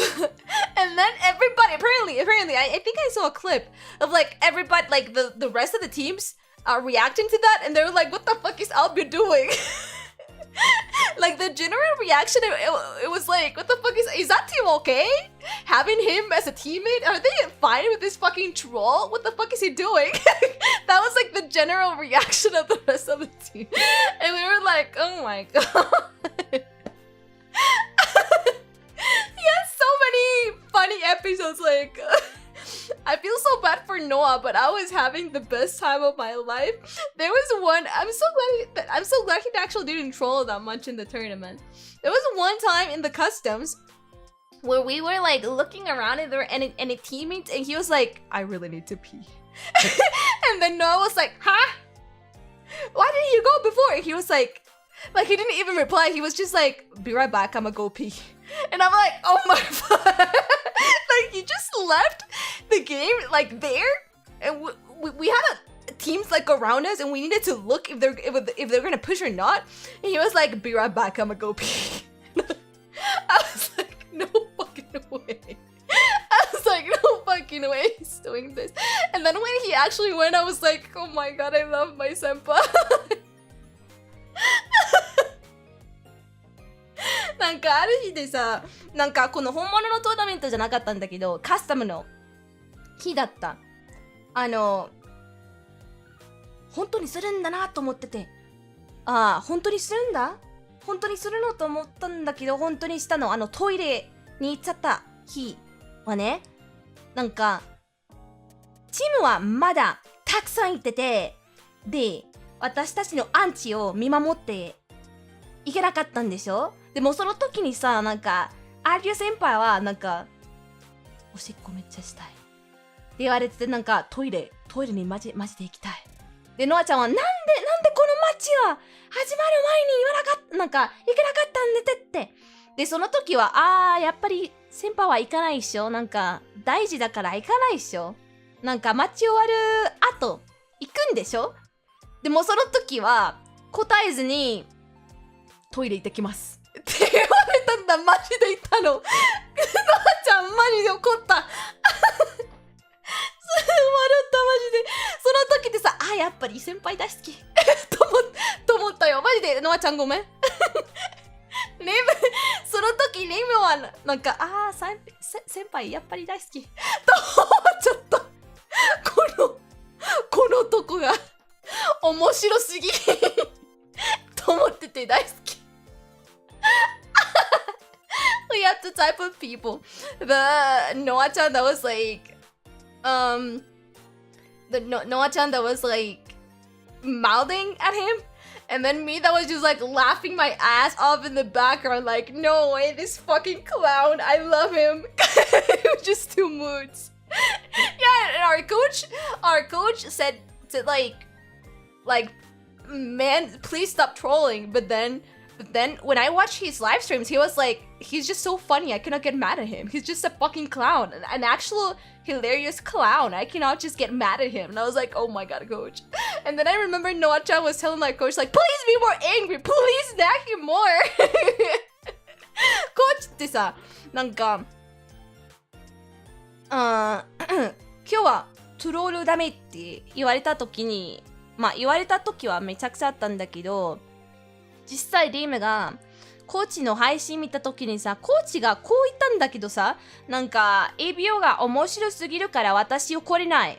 And then everybody apparently I think I saw a clip of like everybody, like the rest of the teams are reacting to that and they were like, what the fuck is Albio doing? Like the general reaction, it was like, what the fuck is that team okay? Having him as a teammate? Are they fine with this fucking troll? What the fuck is he doing? That was like the general reaction of the rest of the team. And we were like, oh my god. He has so many funny episodes, like I feel so bad for Noah, but I was having the best time of my life. There was one, I'm so glad he actually didn't troll that much in the tournament. There was one time in the customs where we were like looking around and there were any teammates and he was like, I really need to pee. And then Noah was like, huh? Why didn't you go before? And he was like he didn't even reply. He was just like, be right back, I'ma go pee. And I'm like, oh my god. Like you just left the game like there and we had teams like around us and we needed to look if they're gonna push or not. And he was like, be right back, I'ma go pee. I was like, no fucking way. I was like, no fucking way he's doing this. And then when he actually went, I was like, oh my god, I love my senpai. なんかある日でさ、なんかこの本物のトーナメントじゃなかったんだけど、カスタムの日だった。本当にするんだなと思ってて、本当にするんだ？本当にするのと思ったんだけど、本当にしたの。トイレに行っちゃった日はね、なんかチームはまだたくさん行ってて、で、私たちのアンチを見守っていけなかったんでしょ？でもその時にさ、なんかアーリュ先輩はなんかおしっこめっちゃしたいって言われてて、なんかトイレにマジで行きたい。でノアちゃんはなんでこのマッチが始まる前に言わなかった、なんか行けなかったんでって。でその時はやっぱり先輩は行かないっしょ。なんか大事だから行かないっしょ。なんかマッチ終わる後行くんでしょ。でもその時は答えずにトイレ行ってきますって言われたんだ。マジで言ったの。ノアちゃんマジで怒った。笑ったマジで。その時でさ、やっぱり先輩大好きと思ったよ。マジでノアちゃんごめん。レムその時レムはなんか先輩やっぱり大好きと思っちゃった。このとこが面白すぎと思ってて大好き。We have the type of people. The Noa-chan that was like the Noa-chan that was like mouthing at him, and then me that was just like laughing my ass off in the background like, no way, this fucking clown, I love him. It was just two moods. Yeah, and our coach said like man, please stop trolling. But then when I watched his live streams, he was like, he's just so funny, I cannot get mad at him. He's just a fucking clown, an actual hilarious clown. I cannot just get mad at him. And I was like, oh my god, coach. And then I remember Noa-chan was telling my coach like, please be more angry, please nag him more. コーチってさ、なんか今日はトロールダメって言われた時に、言われた時はめちゃくちゃあったんだけど、実際リームがコーチの配信見た時にさ、コーチがこう言ったんだけどさ、なんか ABO が面白すぎるから私怒れない。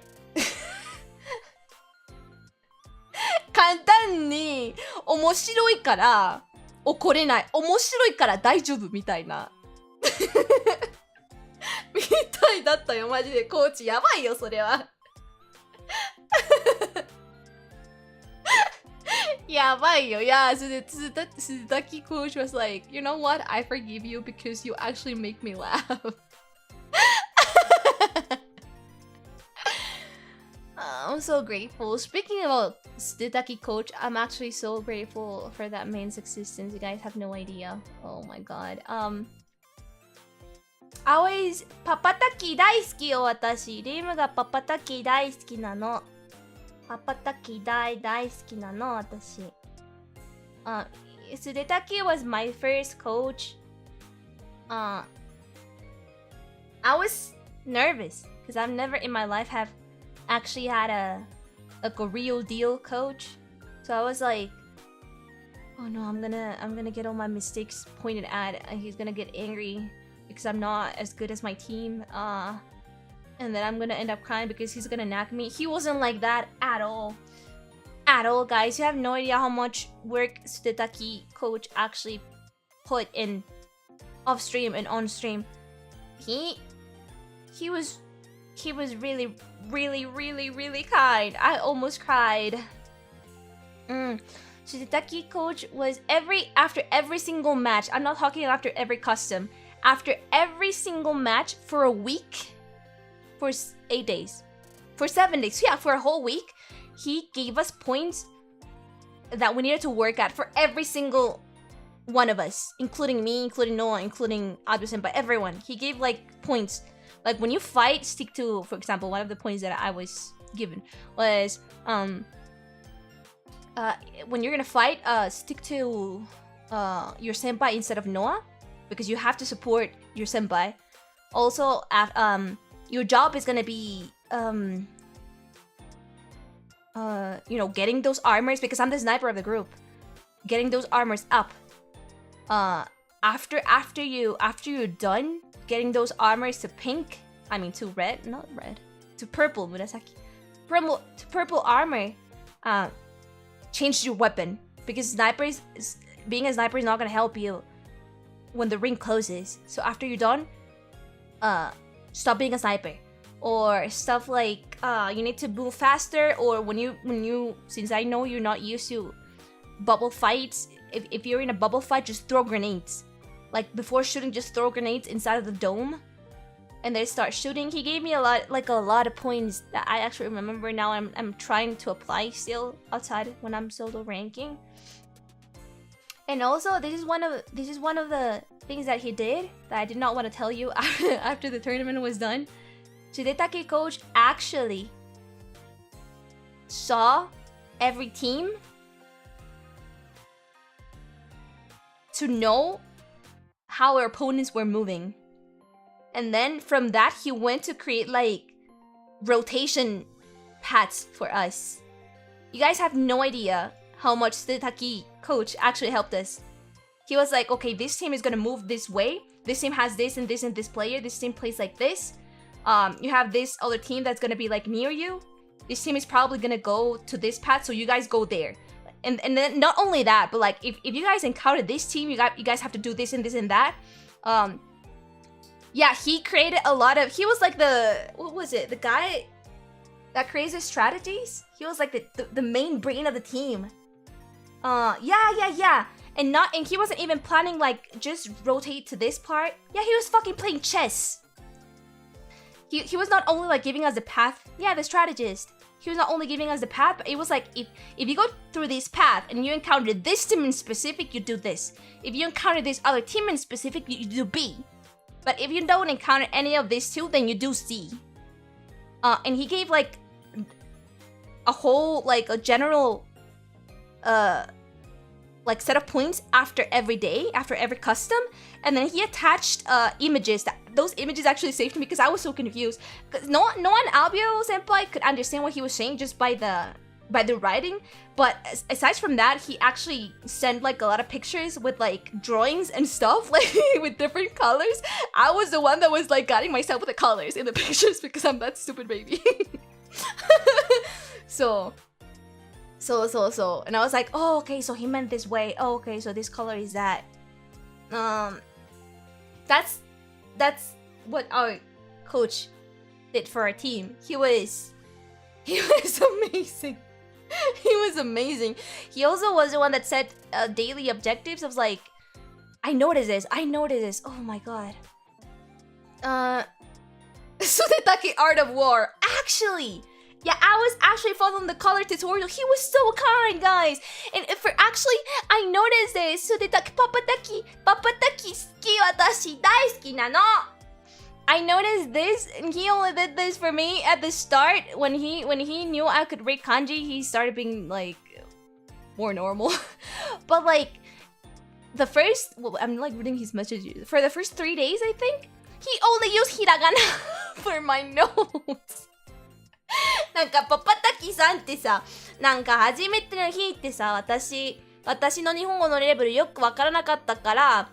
簡単に面白いから怒れない、面白いから大丈夫みたいなみたいだったよ、マジで。コーチやばいよそれはやばいよ。Yeah, so the Tsuzuki coach was like, you know what, I forgive you because you actually make me laugh. I'm so grateful. Speaking about Tsuzuki coach, I'm actually so grateful for that man's existence. You guys have no idea. Oh my god. Always パパタキ大好きよ私。リムがパパタキ大好きなの。パパタキ大好きなの私。Sudetaki was my first coach. I was nervous because I've never in my life have actually had a real deal coach. So I was like, oh no, I'm gonna get all my mistakes pointed at, and he's gonna get angry because I'm not as good as my team. And then I'm gonna end up crying because he's gonna nag me. He wasn't like that at all. At all, guys. You have no idea how much work Sudetaki coach actually put in off stream and on stream. He was really, really, really, really kind. I almost cried. Sudetaki coach was after every single match. I'm not talking after every custom. After every single match for a week. For 8 days. For 7 days. Yeah, for a whole week. He gave us points that we needed to work at for every single one of us. Including me, including Noah, including Adu-senpai, everyone. He gave like points. Like when you fight, stick to, for example, one of the points that I was given was when you're gonna fight, stick to your senpai instead of Noah. Because you have to support your senpai. Also, your job is gonna be you know, getting those armors, because I'm the sniper of the group. Getting those armors up. After you're done getting those armors to pink, to red, not red, to purple, murasaki. To purple armor, change your weapon, because being a sniper is not gonna help you when the ring closes. So after you're done, stop being a sniper. Or stuff like you need to move faster, or when you since I know you're not used to bubble fights, if you're in a bubble fight, just throw grenades. Like before shooting, just throw grenades inside of the dome and then start shooting. He gave me a lot of points that I actually remember now. I'm trying to apply still outside when I'm solo ranking. And also this is one of the things that he did that I did not want to tell you after the tournament was done. Sudetaki coach actually saw every team to know how our opponents were moving. And then from that, he went to create like rotation paths for us. You guys have no idea how much Sudetaki coach actually helped us. He was like, okay, this team is gonna move this way. This team has this and this and this player. This team plays like this. You have this other team that's gonna be like near you. This team is probably gonna go to this path, so you guys go there. And then not only that, but like if you guys encounter this team, you guys have to do this and this and that. Yeah, he created a lot of. He was like the guy that creates the strategies. He was like the main brain of the team. Yeah. And he wasn't even planning like just rotate to this part. Yeah, he was fucking playing chess. He was not only like giving us the path. Yeah, the strategist. He was not only giving us the path, but it was like if you go through this path and you encounter this team in specific, you do this. If you encounter this other team in specific, you do B. But if you don't encounter any of these two, then you do C. And he gave like a whole like a general like set of points after every day, after every custom, and then he attached images. Those images actually saved me because I was so confused. Because no one Albio senpai could understand what he was saying just by the writing. But aside from that, he actually sent like a lot of pictures with like drawings and stuff, like with different colors. I was the one that was like guiding myself with the colors in the pictures because I'm that stupid baby. So So. And I was like, oh, okay, so he meant this way. Oh, okay, so this color is that. That's what our coach did for our team. He was amazing. He was amazing. He also was the one that set daily objectives. I was like, I noticed this. Oh my god. Sudetaki Art of War. Actually, yeah, I was actually following the color tutorial. He was so kind, guys. And for actually, I noticed this. Sudetaki papataki suki watashi daisuki nano. I noticed this, and he only did this for me at the start. When he knew I could read kanji, he started being like more normal. But like I'm like reading his messages. For the first 3 days, I think he only used hiragana for my notes. なんかパパタキさんってさ、なんか初めての日ってさ、私の日本語のレベルよくわからなかったから、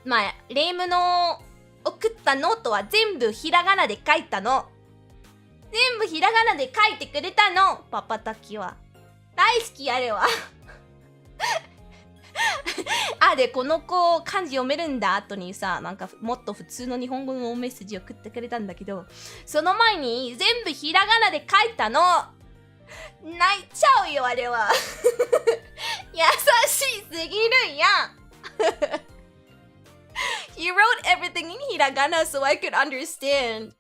まあレイムの送ったノートは全部ひらがなで書いたの。全部ひらがなで書いてくれたの。パパタキは大好きあれは。あ、でこの子漢字読めるんだ後にさ、なんかもっと普通の日本語のメッセージを送ってくれたんだけど、その前に全部ひらがなで書いたの。泣いちゃうよあれは。優しすぎるやん。He wrote everything in hiragana so I could understand.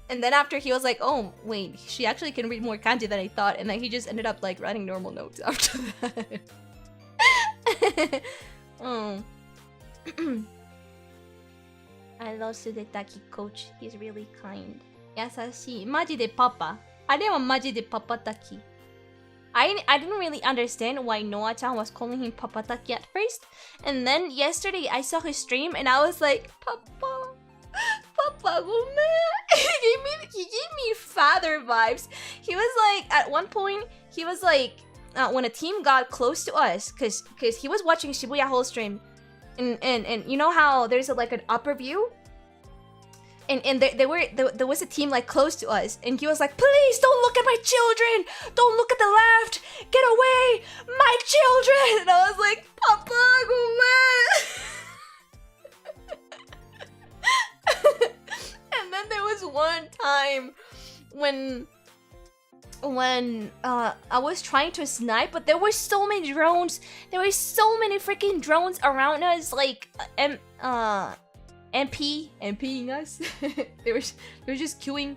And then after he was like, oh wait, she actually can read more kanji than I thought. And then he just ended up like writing normal notes after that. Oh. I love Sudetaki coach. He's really kind. 優しい。マジでパパ。あれはマジでパパタキ。I didn't really understand why Noah-chan was calling him Papataki at first. And then yesterday I saw his stream and I was like, Papa, gomen. He gave me father vibes. He was like, at one point, he was like, when a team got close to us, cause he was watching Shibuya whole stream, and you know how there's like an upper view, and there was a team like close to us, and he was like, please don't look at my children, don't look at the left, get away, my children. And I was like, Papa, gomen. And then there was one time when I was trying to snipe, but there were so many drones. There were so many freaking drones around us, like MPing us. they were just queuing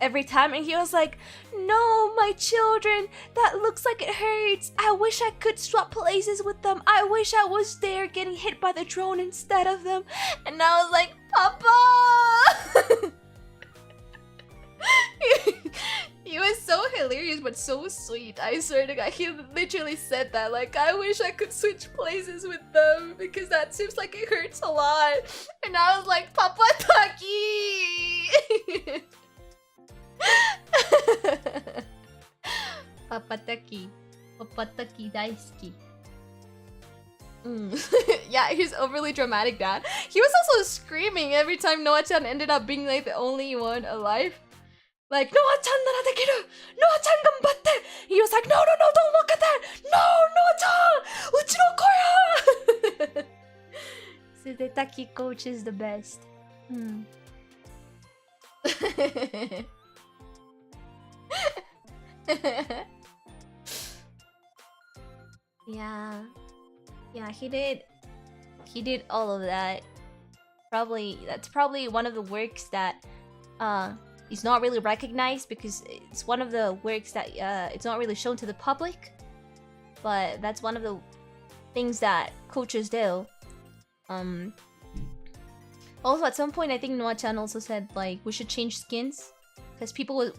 every time, and he was like, no, my children, that looks like it hurts. I wish I could swap places with them. I wish I was there getting hit by the drone instead of them. And I was like, Papa. He was so hilarious but so sweet. I swear to God, he literally said that, like, I wish I could switch places with them because that seems like it hurts a lot. And I was like, Papa Taki. Papa Taki daisuki. Yeah, he's overly dramatic dad. He was also screaming every time Noah-chan ended up being like the only one alive. Like, Noah-chan nara dekiru! Noah-chan ganbatte! He was like, no, don't look at that! No, Noah-chan! Uchi no koya! Sudetaki coach is the best. Yeah, he did all of that. That's probably one of the works that is not really recognized because it's one of the works that it's not really shown to the public. But that's one of the things that coaches do. Also, at some point, I think Noah-chan also said like we should change skins because people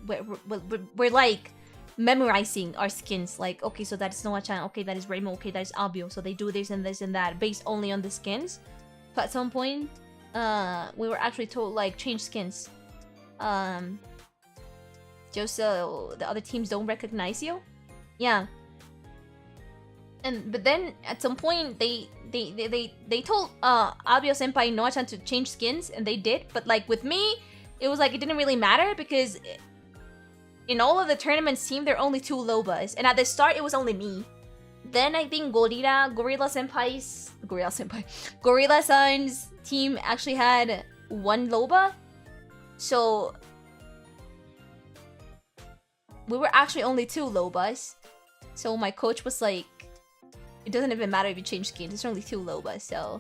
were like memorizing our skins. Like, okay, so that is Noah-chan. Okay, that is Reimu. Okay, that is Abio. So they do this and this and that based only on the skins. So at some point, we were actually told like change skins. Just so the other teams don't recognize you. Yeah. But then at some point they told Abio senpai and Noah-chan to change skins, and they did. But like with me, it was like it didn't really matter because in all of the tournaments team, there are only 2 Lobas. And at the start, it was only me. Then I think Gorilla San's team actually had 1 Loba. So we were actually only 2 Lobas. So my coach was like, it doesn't even matter if you change skins, there's only 2 Lobas, so.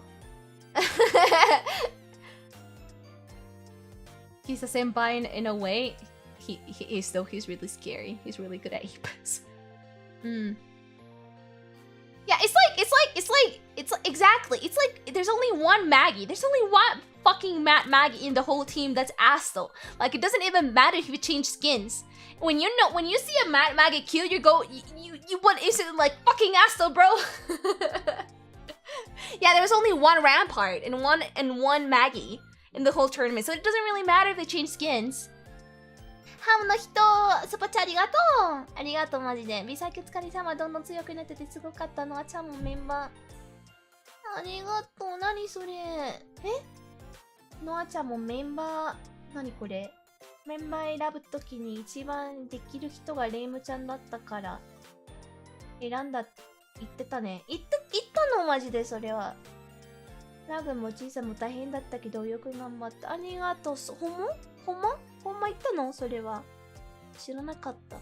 He's a senpai in a way. He is though, he's really scary. He's really good at APAS. Yeah, it's like exactly. It's like there's only one Maggie. There's only one fucking Maggie in the whole team that's Astel. Like it doesn't even matter if you change skins. When you see a Maggie kill, you what is it like fucking Astel, bro? Yeah, there was only one Rampart and one Maggie in the whole tournament, so it doesn't really matter if they change skins. ハムの人、スパチャありがとう。ありがとうマジで。ビサイクお疲れ様、どんどん強くなっててすごかったのはちゃんもメンバー。ありがとう、何それ。ノアちゃんもメンバー、何これ。メンバー選ぶときに一番できる人がレイムちゃんだったから選んだって言ってたね。言ったのマジでそれは。ラグも小さも大変だったけどよく頑張った。ありがとう。ほんま言ったのそれは。知らなかった。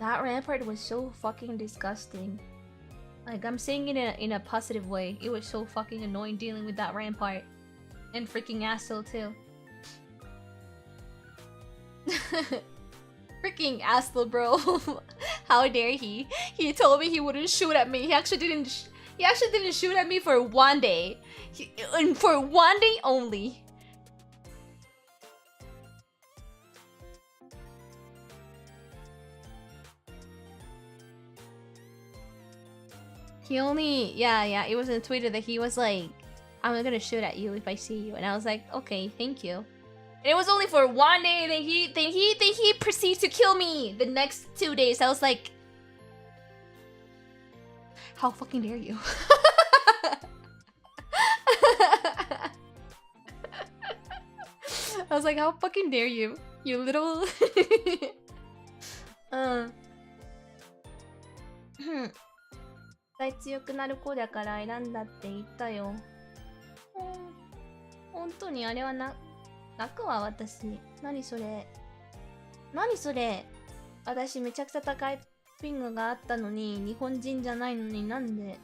That Rampart was so fucking disgusting. Like, I'm saying it in a positive way. It was so fucking annoying dealing with that Rampart. And freaking Astel too. Freaking Astel, bro. How dare he? He told me he wouldn't shoot at me. He actually didn't shoot at me for 1 day. And for 1 day only. He only, yeah, it was in Twitter that he was like, I'm gonna shoot at you if I see you. And I was like, okay, thank you. And it was only for 1 day, then he proceeds to kill me the next 2 days. I was like, how fucking dare you? I was like, how fucking dare you? You little... 絶対強くなる子だから選んだって言ったよ。本当にあれは泣くわ私。何それ。私めちゃくちゃ高いピングがあったのに日本人じゃないのになんで。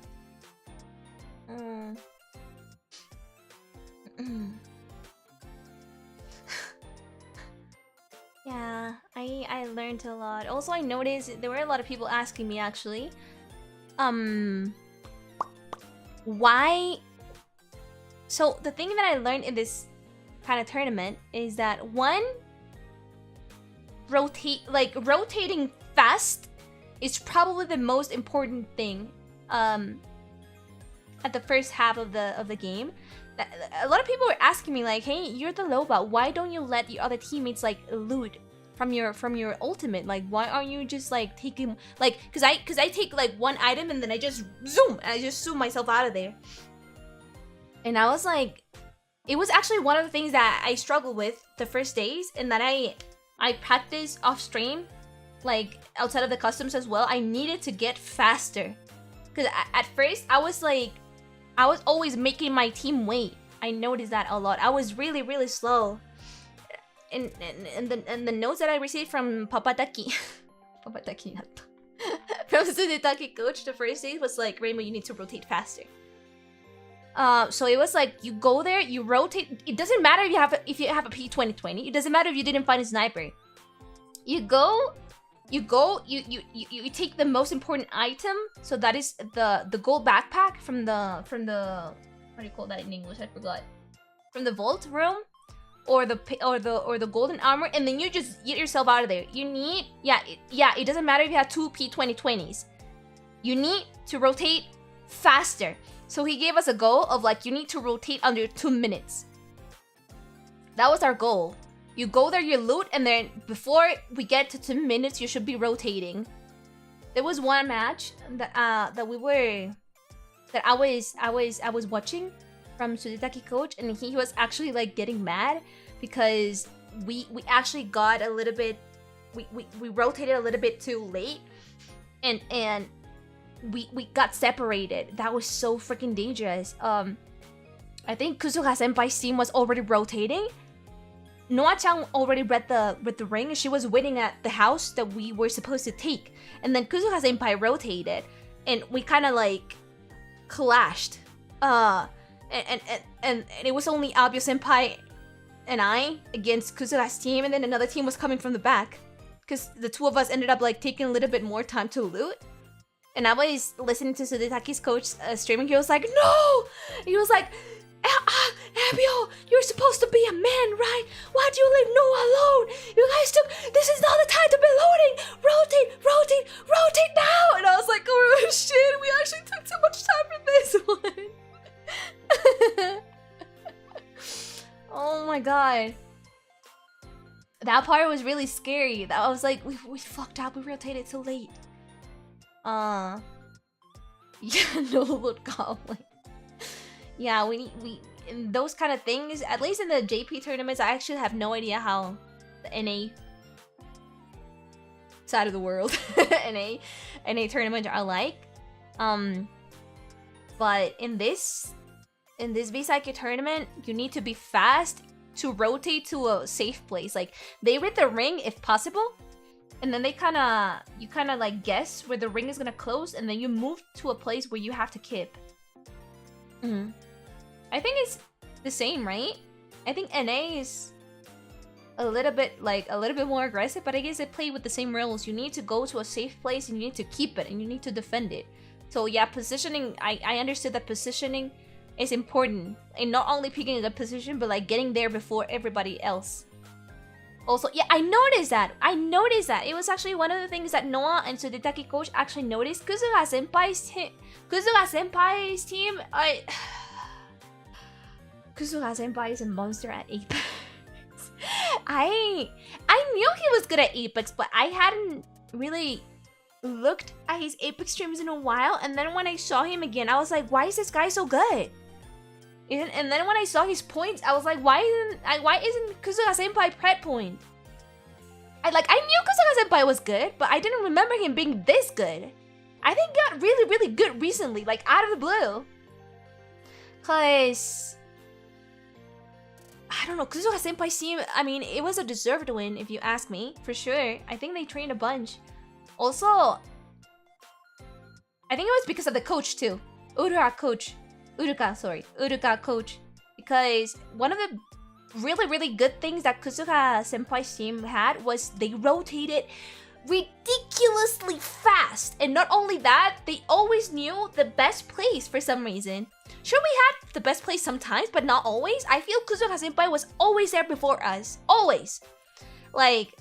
Yeah, I learned a lot. Also, I noticed there were a lot of people asking me actually. Why? So the thing that I learned in this kind of tournament is that rotating fast is probably the most important thing at the first half of the game. A lot of people were asking me like, hey, you're the Loba, why don't you let your other teammates like loot from your ultimate? Like, why aren't you just like taking like, cause I take like one item and then I just zoom myself out of there. And I was like, it was actually one of the things that I struggled with the first days, and that I practiced off stream, like outside of the customs as well. I needed to get faster, cause at first I was always making my team wait. I noticed that a lot. I was really slow. And the notes that I received from Papataki from Sunetaki coach the first day was like, Reimu, you need to rotate faster. So it was like, you go there, you rotate. It doesn't matter if you have a P2020. It doesn't matter if you didn't find a sniper. You take the most important item. So that is the gold backpack from the what do you call that in English? I forgot. From the vault room, or the golden armor, and then you just get yourself out of there. You need it doesn't matter if you have 2 P2020s. You need to rotate faster. So he gave us a goal of like, you need to rotate under 2 minutes. That was our goal. You go there, you loot, and then before we get to 2 minutes, you should be rotating. There was one match that I was watching, from Sudetaki coach, and he was actually like getting mad because we actually got a little bit, we rotated a little bit too late, and we got separated. That was so freaking dangerous. I think Kuzuha senpai's team was already rotating. Noa-chan already read the ring, and she was waiting at the house that we were supposed to take. And then Kuzuha senpai rotated, and we kind of like clashed. And it was only Abio senpai and I against Kuzuha's team, and then another team was coming from the back. Because the two of us ended up like taking a little bit more time to loot. And I was listening to Sudetaki's coach streaming. He was like, no! He was like, Abio, you're supposed to be a man, right? Why'd you leave Noah alone? You guys this is not the time to be loading! Rotate now! And I was like, oh shit, we actually took too much time for this one. Oh my god. That part was really scary. That was like, we fucked up, we rotated too late. Yeah, no loot goblin. Yeah, we in those kind of things, at least in the JP tournaments, I actually have no idea how the NA side of the world NA tournaments are like. But in this VSAIKYOU tournament, you need to be fast to rotate to a safe place. Like, they read the ring if possible, and then you kind of like guess where the ring is gonna close, and then you move to a place where you have to keep. I think it's the same, right? I think NA is a little bit more aggressive, but I guess they play with the same rules. You need to go to a safe place, and you need to keep it, and you need to defend it. So yeah, positioning, I understood that positioning is important, and not only picking a good position, but like getting there before everybody else. Also, yeah, I noticed that. It was actually one of the things that Noah and Sudetaki coach actually noticed. Kuzuha senpai's team, Kuzuha senpai is a monster at Apex. I knew he was good at Apex, but I hadn't really looked at his Apex streams in a while. And then when I saw him again, I was like, why is this guy so good? And then when I saw his points, I was like, why isn't Kuzuha senpai pred point? I knew Kuzuha senpai was good, but I didn't remember him being this good. I think he got really, really good recently, like out of the blue. Cause I don't know, Kuzuha senpai's team, I mean, it was a deserved win if you ask me, for sure. I think they trained a bunch. Also, I think it was because of the coach too. Uruka coach. Because one of the really, really good things that Kuzuha senpai's team had was they rotated ridiculously fast. And not only that, they always knew the best place for some reason. Sure, we had the best place sometimes, but not always. I feel Kuzuha senpai was always there before us. Always. Like,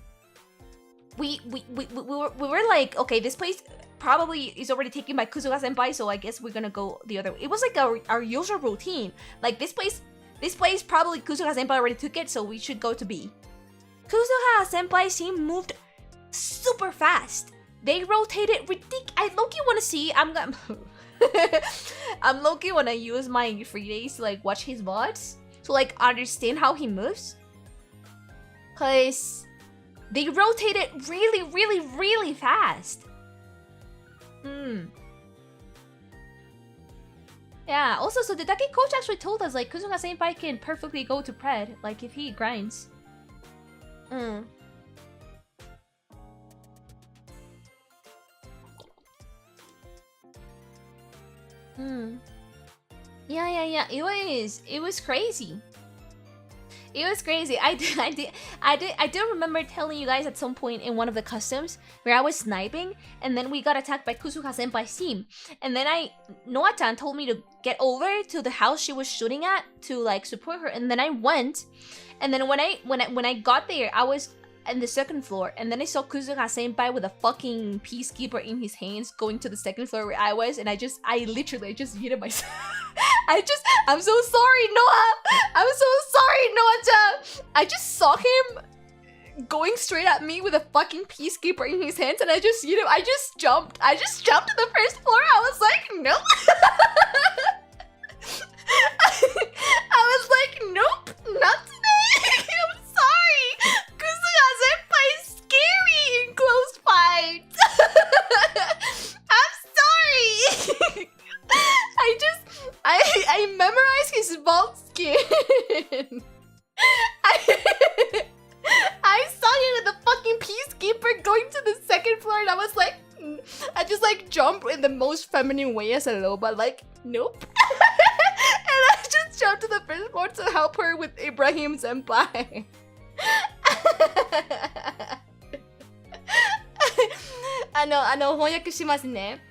we were like, okay, this place probably is already taken by Kuzuha senpai, so I guess we're gonna go the other way. It was like our usual routine. Like, this place probably Kuzuha senpai already took it, so we should go to B. Kuzuha senpai's team moved super fast. They rotated I low-key wanna see, I'm low-key wanna use my free days to like watch his VODs to like understand how he moves. Cause they rotated really, really, really fast. Yeah, also, so the Daki coach actually told us like Kuzuha senpai can perfectly go to pred, like if he grinds. Yeah. It was crazy. It was crazy. I do remember telling you guys at some point in one of the customs where I was sniping, and then we got attacked by Kuzuha senpai's team. And then Noa-chan told me to get over to the house she was shooting at to like support her. And then I went, and then when I got there, I was in the second floor, and then I saw Kuzuha senpai with a fucking peacekeeper in his hands going to the second floor where I was, and I literally yeeted myself. I'm so sorry, Noah! I'm so sorry, Noah-chan! I just saw him going straight at me with a fucking peacekeeper in his hands, and I just jumped to the first floor. I was like, no! going to the second floor and I was like, I just like jump in the most feminine way as a loba, like, nope. And I just jumped to the first floor to help her with Ibrahim senpai. 翻訳しますね。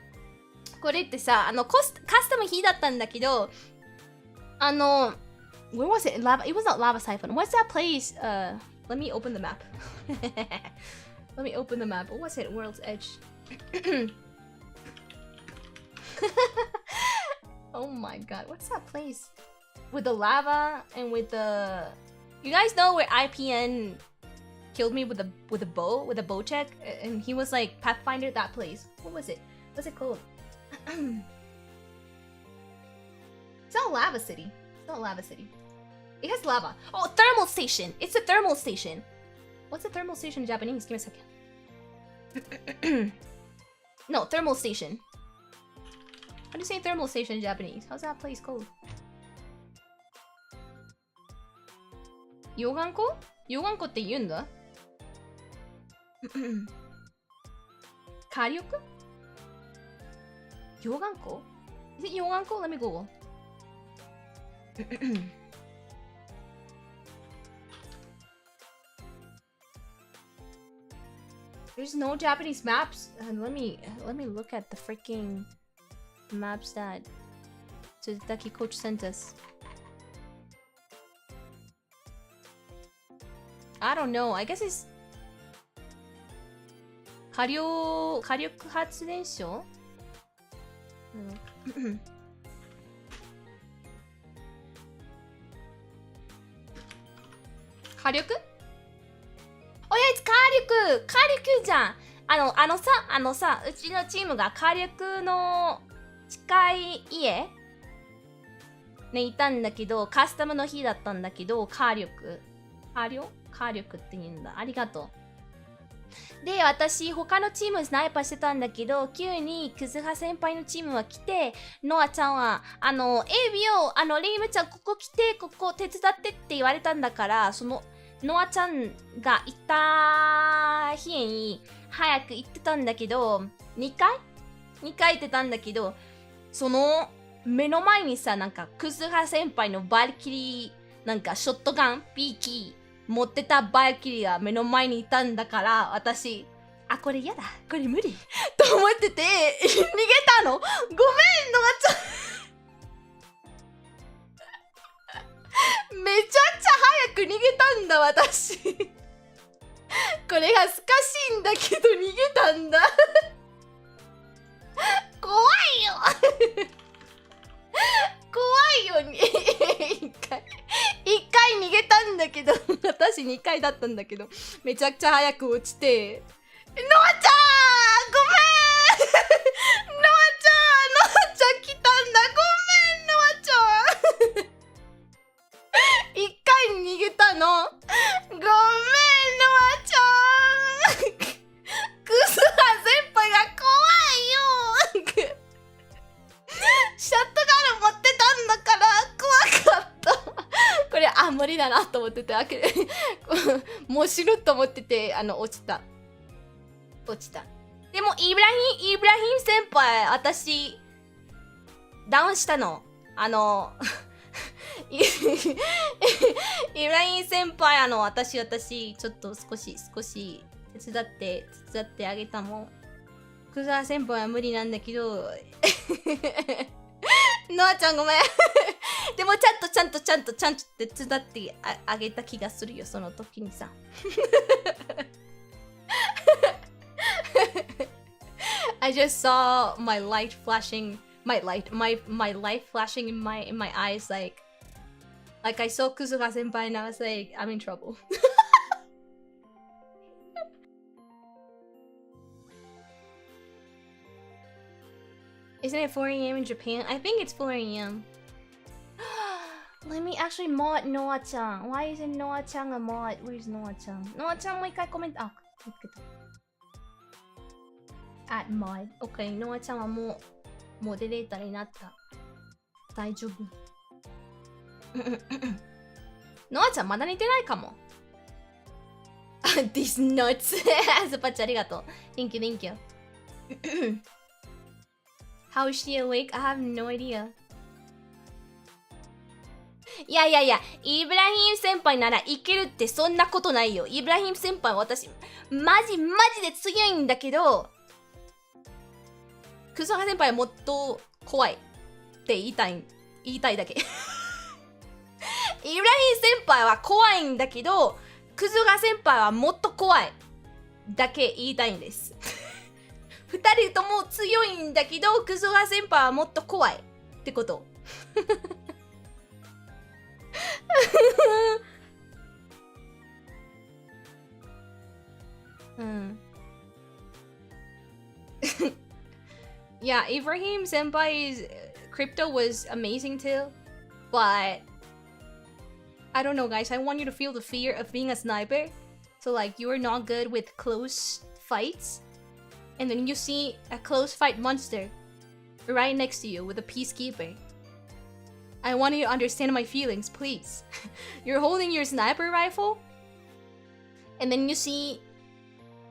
これってさ、カスタム日だったんだけど、where was it? Lava? It was not Lava Siphon. What's that place? Let me open the map. Let me open the map. What was it? World's Edge. Oh my god, what's that place? With the lava and with the... You guys know where IPN killed me with a bow check? And he was like, Pathfinder, that place. What was it? What's it called? It's not Lava City. It's not Lava City. It has lava. Oh, thermal station. It's a thermal station. What's a thermal station in Japanese? Give me a second. No, thermal station. How do you say thermal station in Japanese? How's that place called? 溶岩湖？溶岩湖って言うんだ？火力？溶岩湖？ Is it 溶岩湖? Let me Google. There's no Japanese maps. Let me look at the freaking maps that Tsuzetaki coach sent us. I don't know. I guess it's 火力発電所?火力? Oh yeah, it's 火力じゃん。あのさ、うちのチームが火力の近い家ね、いたんだけど、カスタムの日だったんだけど、火力って言うんだ。ありがとう。で、私、他のチームスナイパーしてたんだけど、急にクズハ先輩のチームは来て、ノアちゃんは、エイビを、レイムちゃん、ここ来て、ここ手伝ってって言われたんだから、その、ノアちゃんがいた日に早く行ってたんだけど、2回行ってたんだけど、その目の前にさ、なんかクズハ先輩のバルキリー、なんかショットガン、ピーキー持ってたバルキリーが目の前にいたんだから、私、あ、これ嫌だ、これ無理と思ってて、逃げたの。ごめん、ノアちゃん。めちゃくちゃ早く逃げたんだ、私。これ恥ずかしいんだけど逃げたんだ。怖いよ。怖いよ。一回逃げたんだけど、私2回だったんだけど、めちゃくちゃ早く落ちて、ノアちゃん、ごめん。ノアちゃん来たんだ。ごめん、ノアちゃん。一回逃げたの。ごめん、ノアちゃん。クスハ先輩が怖いよ。シャットガン持ってたんだから怖かった。これ、あ、無理だなと思ってて、もう死ぬと思ってて、落ちた。でも、イブラヒン先輩、私、ダウンしたの。イブラヒン先輩、私、ちょっと少し手伝ってあげたもん。クザー先輩は無理なんだけど、ノアちゃんごめん。でもちゃんと手伝ってあげた気がするよ、その時にさ。I just saw my light flashing flashing in my eyes like I saw Kuzuha senpai and I was like, I'm in trouble. Isn't it 4 a.m. in Japan? I think it's 4 a.m. Let me actually mod Noah-chan. Why isn't Noah-chan a mod? Where's Noah-chan? Noah-chan もう一回コメント。あ、見つけた。at mod. Okay, Noah-chan はもうモデレーターになった。大丈夫。ノアちゃんまだ寝てないかも。These nuts. スパッチありがとう。Thank you, thank you. How is she awake? I have no idea. いや、イブラヒム先輩ならいけるってそんなことないよ。イブラヒム先輩私、マジで強いんだけど、クソハ先輩はもっと怖いって言いたいだけ。イブラヒム先輩は怖いんだけど、クズガ先輩はもっと怖いだけ言いたいんです。二人とも強いんだけど、クズガ先輩はもっと怖いってこと。Yeah, Ibrahim Senpai's crypto was amazing too, but I don't know, guys. I want you to feel the fear of being a sniper. So, like, you are not good with close fights, and then you see a close fight monster right next to you with a peacekeeper. I want you to understand my feelings, please. You're holding your sniper rifle, and then you see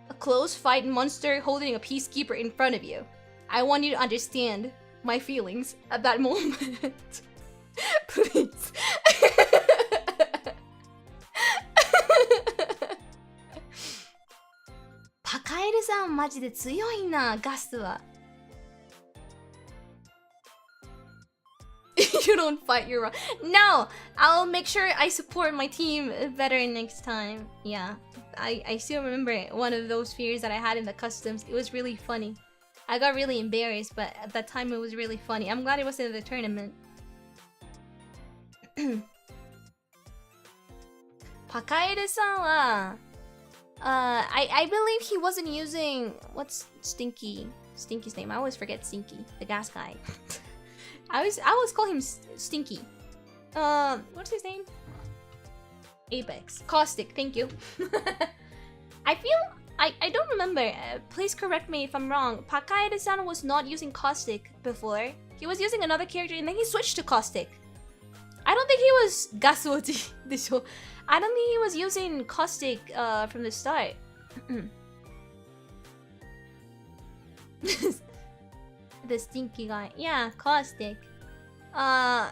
a close fight monster holding a peacekeeper in front of you. I want you to understand my feelings at that moment. Please. パカエルさんマジで強いな、ガスは。You don't fight your own. No, I'll make sure I support my team better next time. Yeah, I still remember one of those fears that I had in the customs. It was really funny. I got really embarrassed, but at that time it was really funny. I'm glad it was in the tournament. Pakaeru-san wa, I believe he wasn't using what's Stinky's name. I always forget Stinky, the gas guy. I always call him Stinky. What's his name? Apex. Caustic, thank you. I don't remember. Please correct me if I'm wrong. Pakaeru-san was not using Caustic before. He was using another character and then he switched to Caustic. I don't think he was Gasuoji. I don't think he was using Caustic from the start. The stinky guy. Yeah, Caustic. Yeah,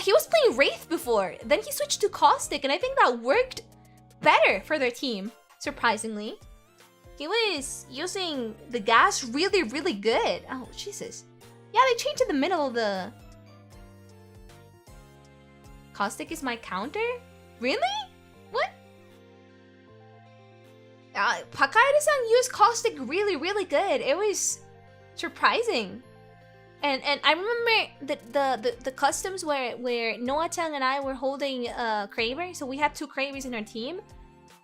he was playing Wraith before. Then he switched to Caustic, and I think that worked better for their team, surprisingly. He was using the gas really good. Oh, Jesus. Yeah, they changed in the middle of the... Caustic is my counter? Really? What? Pakaeru-san used Caustic really good. It was surprising. And I remember the customs where Noah-chan and I were holding Kraber, so we had two Kravers in our team.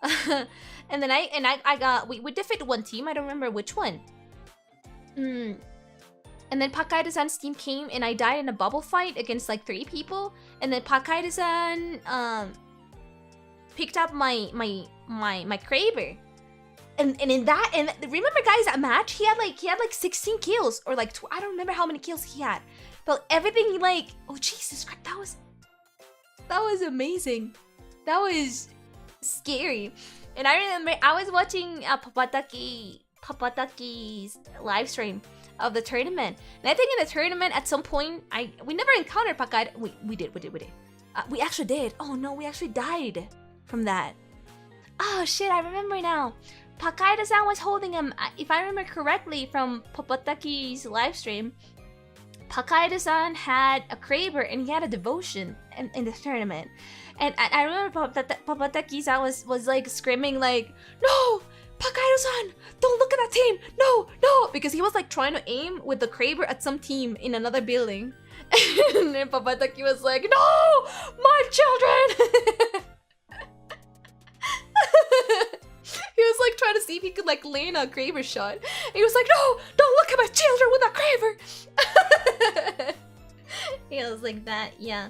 And then I got we defeated one team, I don't remember which one. And then Pakaeru-san's team came and I died in a bubble fight against like 3 people. And then Pakaeru-san picked up my Kraber. And in that, and remember guys, that match he had like 16 kills or like I don't remember how many kills he had, but everything like, oh Jesus Christ, that was amazing. That was scary. And I remember I was watching Papataki's live stream of the tournament, and I think in the tournament at some point we never encountered Pakaeru. We did. We actually did. Oh no, we actually died from that. Oh shit, I remember now. Pakaeru-san was holding him, if I remember correctly from Papataki's livestream, Pakaeru-san had a Kraber and he had a devotion in the tournament. And I remember Papataki-san was like screaming like, "No! Pakaeru-san! Don't look at that team! No! No!" Because he was like trying to aim with the Kraber at some team in another building. And then Papataki was like, "No! My children!" He was like trying to see if he could like land a Kraber shot. And he was like, "No! Don't look at my children with that Kraber!" He was like that, yeah.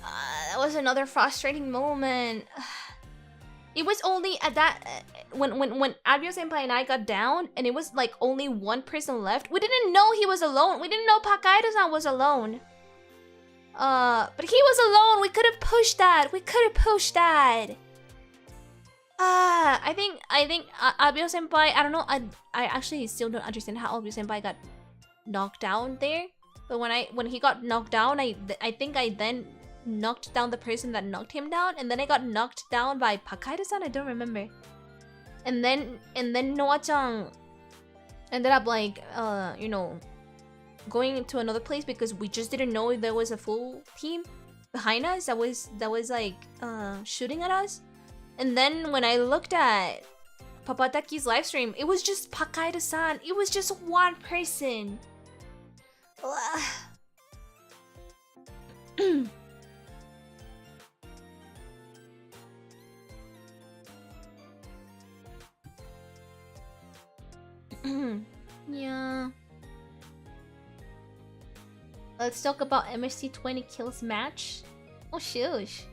That was another frustrating moment. It was only at that when Abio Senpai and I got down and it was like only one person left. We didn't know he was alone. We didn't know Pakaeru-san was alone. But he was alone. We could have pushed that. I think Abio Senpai, I don't know, I actually still don't understand how Abio Senpai got knocked down there. But when he got knocked down, I think I then knocked down the person that knocked him down, and then I got knocked down by Pakaida-san, I don't remember. And then Noa-chan ended up like you know, going to another place because we just didn't know if there was a full team behind us that was like shooting at us. And then when I looked at Papataki's live stream, it was just Pakaida-san. It was just one person. Yeah. Let's talk about MST 20 kills match. Oh shush.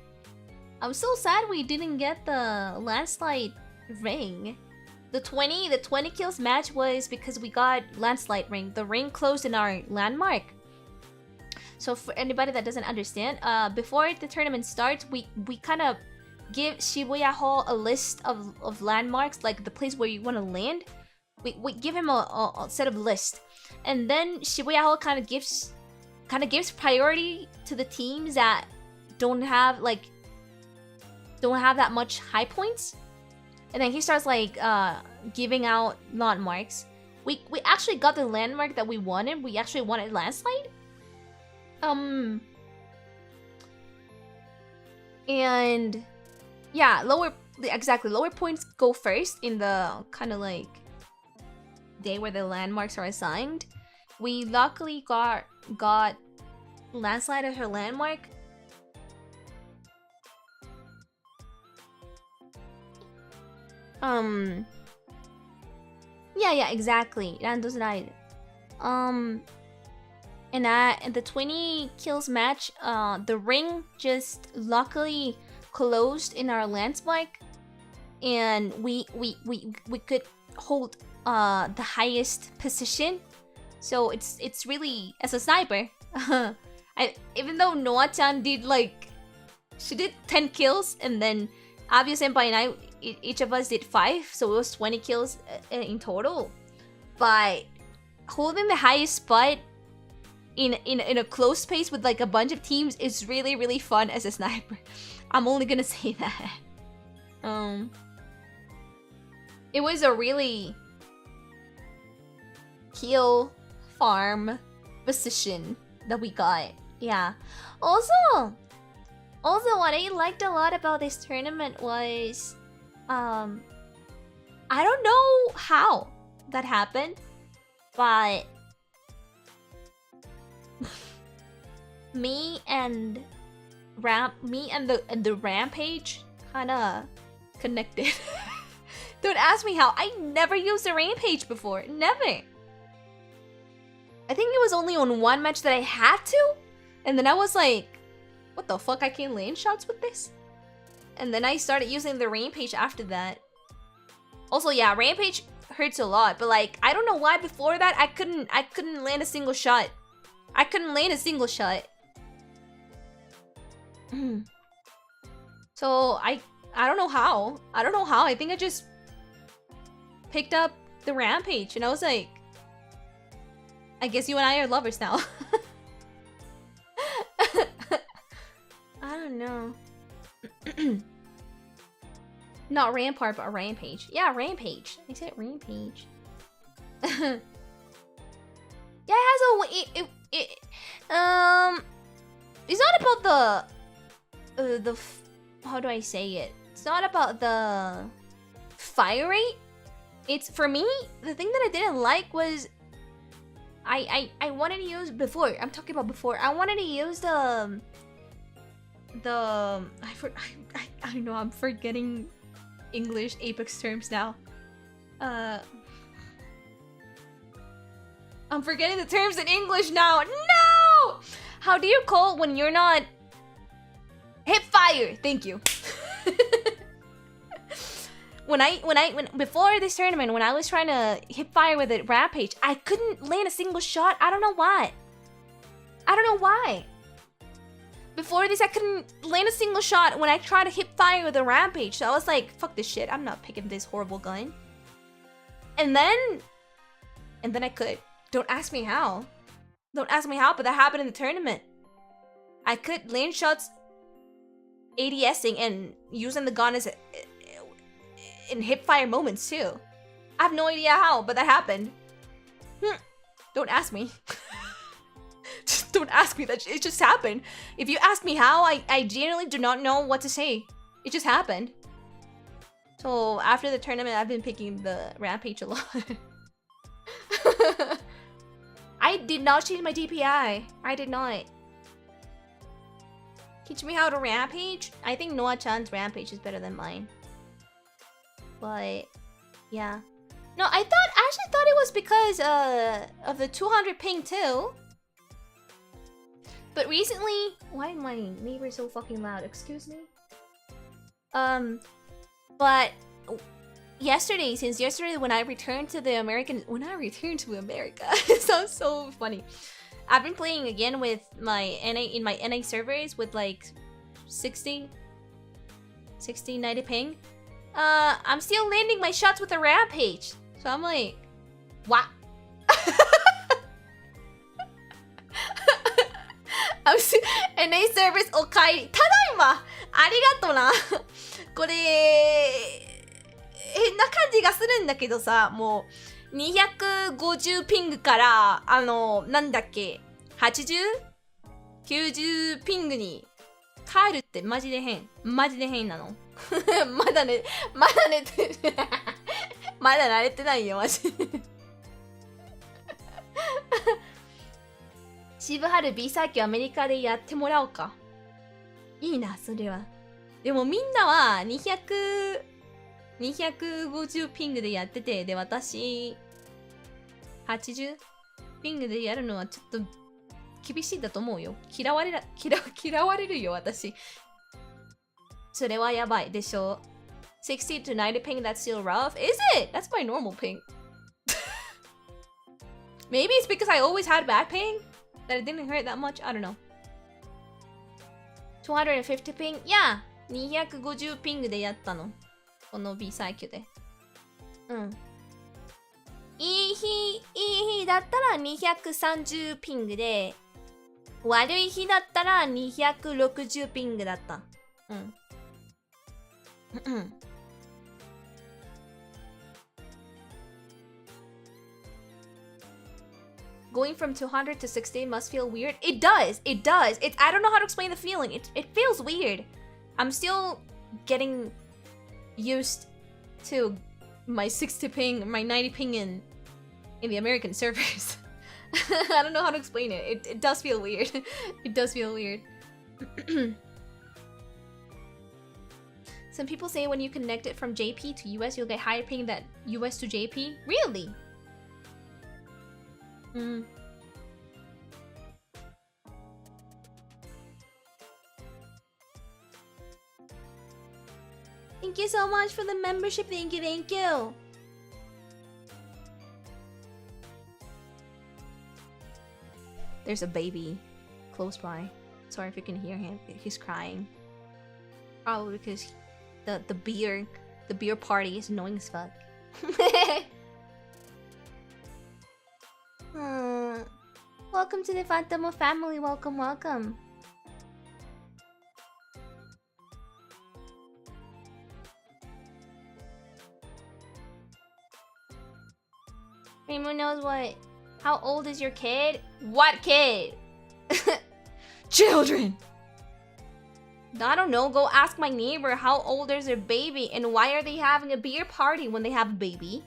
I'm so sad we didn't get the landslide ring. The 20 kills match was because we got landslide ring. The ring closed in our landmark. So for anybody that doesn't understand, before the tournament starts, we kind of give Shibuya Hall a list of landmarks, like the place where you want to land. We give him a set of list, and then Shibuya Hall kind of gives priority to the teams that don't have that much high points, and then he starts like giving out landmarks. We actually got the landmark that we wanted. We actually wanted landslide. And yeah, lower points go first in the kind of like day where the landmarks are assigned. We luckily got landslide as her landmark. Yeah, exactly. Rando's right. And the 20 kills match, the ring just luckily closed in our landmark, and we could hold the highest position. So it's really, as a sniper, even though Noa-chan did she did 10 kills, and then Abio Senpai and I, each of us did 5, so it was 20 kills in total. But holding the highest spot in a close space with like a bunch of teams is really, really fun as a sniper. I'm only gonna say that. It was a really kill farm position that we got. Yeah. Also what I liked a lot about this tournament was I don't know how that happened, but me and the rampage kinda connected. Don't ask me how. I never used a rampage before. Never. I think it was only on one match that I had to, and then I was like, what the fuck, I can't land shots with this? And then I started using the rampage after that. Also, yeah, rampage hurts a lot, but like, I don't know why before that I couldn't land a single shot. I couldn't land a single shot. So I don't know how. I think I just picked up the rampage and I was like, I guess you and I are lovers now. I don't know. Not rampart, but a rampage. Yeah, rampage. I said rampage. Yeah, it has a it's not about the how do I say it? It's not about the fire rate. It's, for me, the thing that I didn't like was I wanted to use before. I'm talking about before. I wanted to use the I don't know, I'm forgetting English Apex terms now. I'm forgetting the terms in English now. No! How do you call when you're not hip fire? Thank you. When before this tournament, when I was trying to hip fire with a rampage, I couldn't land a single shot. I don't know why. Before this, I couldn't land a single shot when I tried to hip fire with a rampage. So I was like, fuck this shit. I'm not picking this horrible gun. And then I could. Don't ask me how. Don't ask me how, but that happened in the tournament. I could land shots ADSing and using the gun as in hip fire moments too. I have no idea how, but that happened. Don't ask me. Just don't ask me. That it just happened. If you ask me how, I genuinely do not know what to say. It just happened. So after the tournament, I've been picking the rampage a lot. I did not change my DPI. I did not. Teach me how to rampage? I think Noah-chan's rampage is better than mine. But yeah. No, I actually thought it was because of the 200 ping too. But recently, why is my neighbor so fucking loud? Excuse me? But yesterday, since yesterday when I returned to America, it sounds so funny. I've been playing again with my NA servers with like 60, 90 ping. I'm still landing my shots with a rampage. So I'm like, what? NA service おかえり。ただいま。ありがとな。これ変な感じがするんだけどさ、もう250ピングからなんだっけ、80、90ピングに帰るってマジで変なの。まだねってまだ慣れてないよマジで。渋春 B サーキュアメリカでやってもらおうか。いいなそれは。でもみんなは250ピングでやってて、で私80ピングでやるのはちょっと厳しいだと思うよ。嫌われるよ私。それはやばいでしょ。60 to 90 ping, that's still rough. Is it? That's my normal ping. Maybe it's because I always had bad ping that it didn't hurt that much. I don't know. 250 ping? Yeah. 250ピングでやったの。この B サイキュで。うん。いい日だったら230ピングで、悪い日だったら260ピングだった。うん。Going from 200 to 60 must feel weird. It does. I don't know how to explain the feeling. It feels weird. I'm still getting used to my 60 ping, my 90 ping in the American servers. I don't know how to explain it. It does feel weird. It does feel weird. Some people say when you connect it from JP to US, you'll get higher ping than US to JP. Really? Thank you so much for the membership. Thank you. There's a baby close by. Sorry if you can hear him. He's crying. Probably because the beer party is annoying as fuck. Welcome to the Phantom family. Welcome. Reimu knows what. How old is your kid? What kid? Children! I don't know. Go ask my neighbor how old is their baby and why are they having a beer party when they have a baby?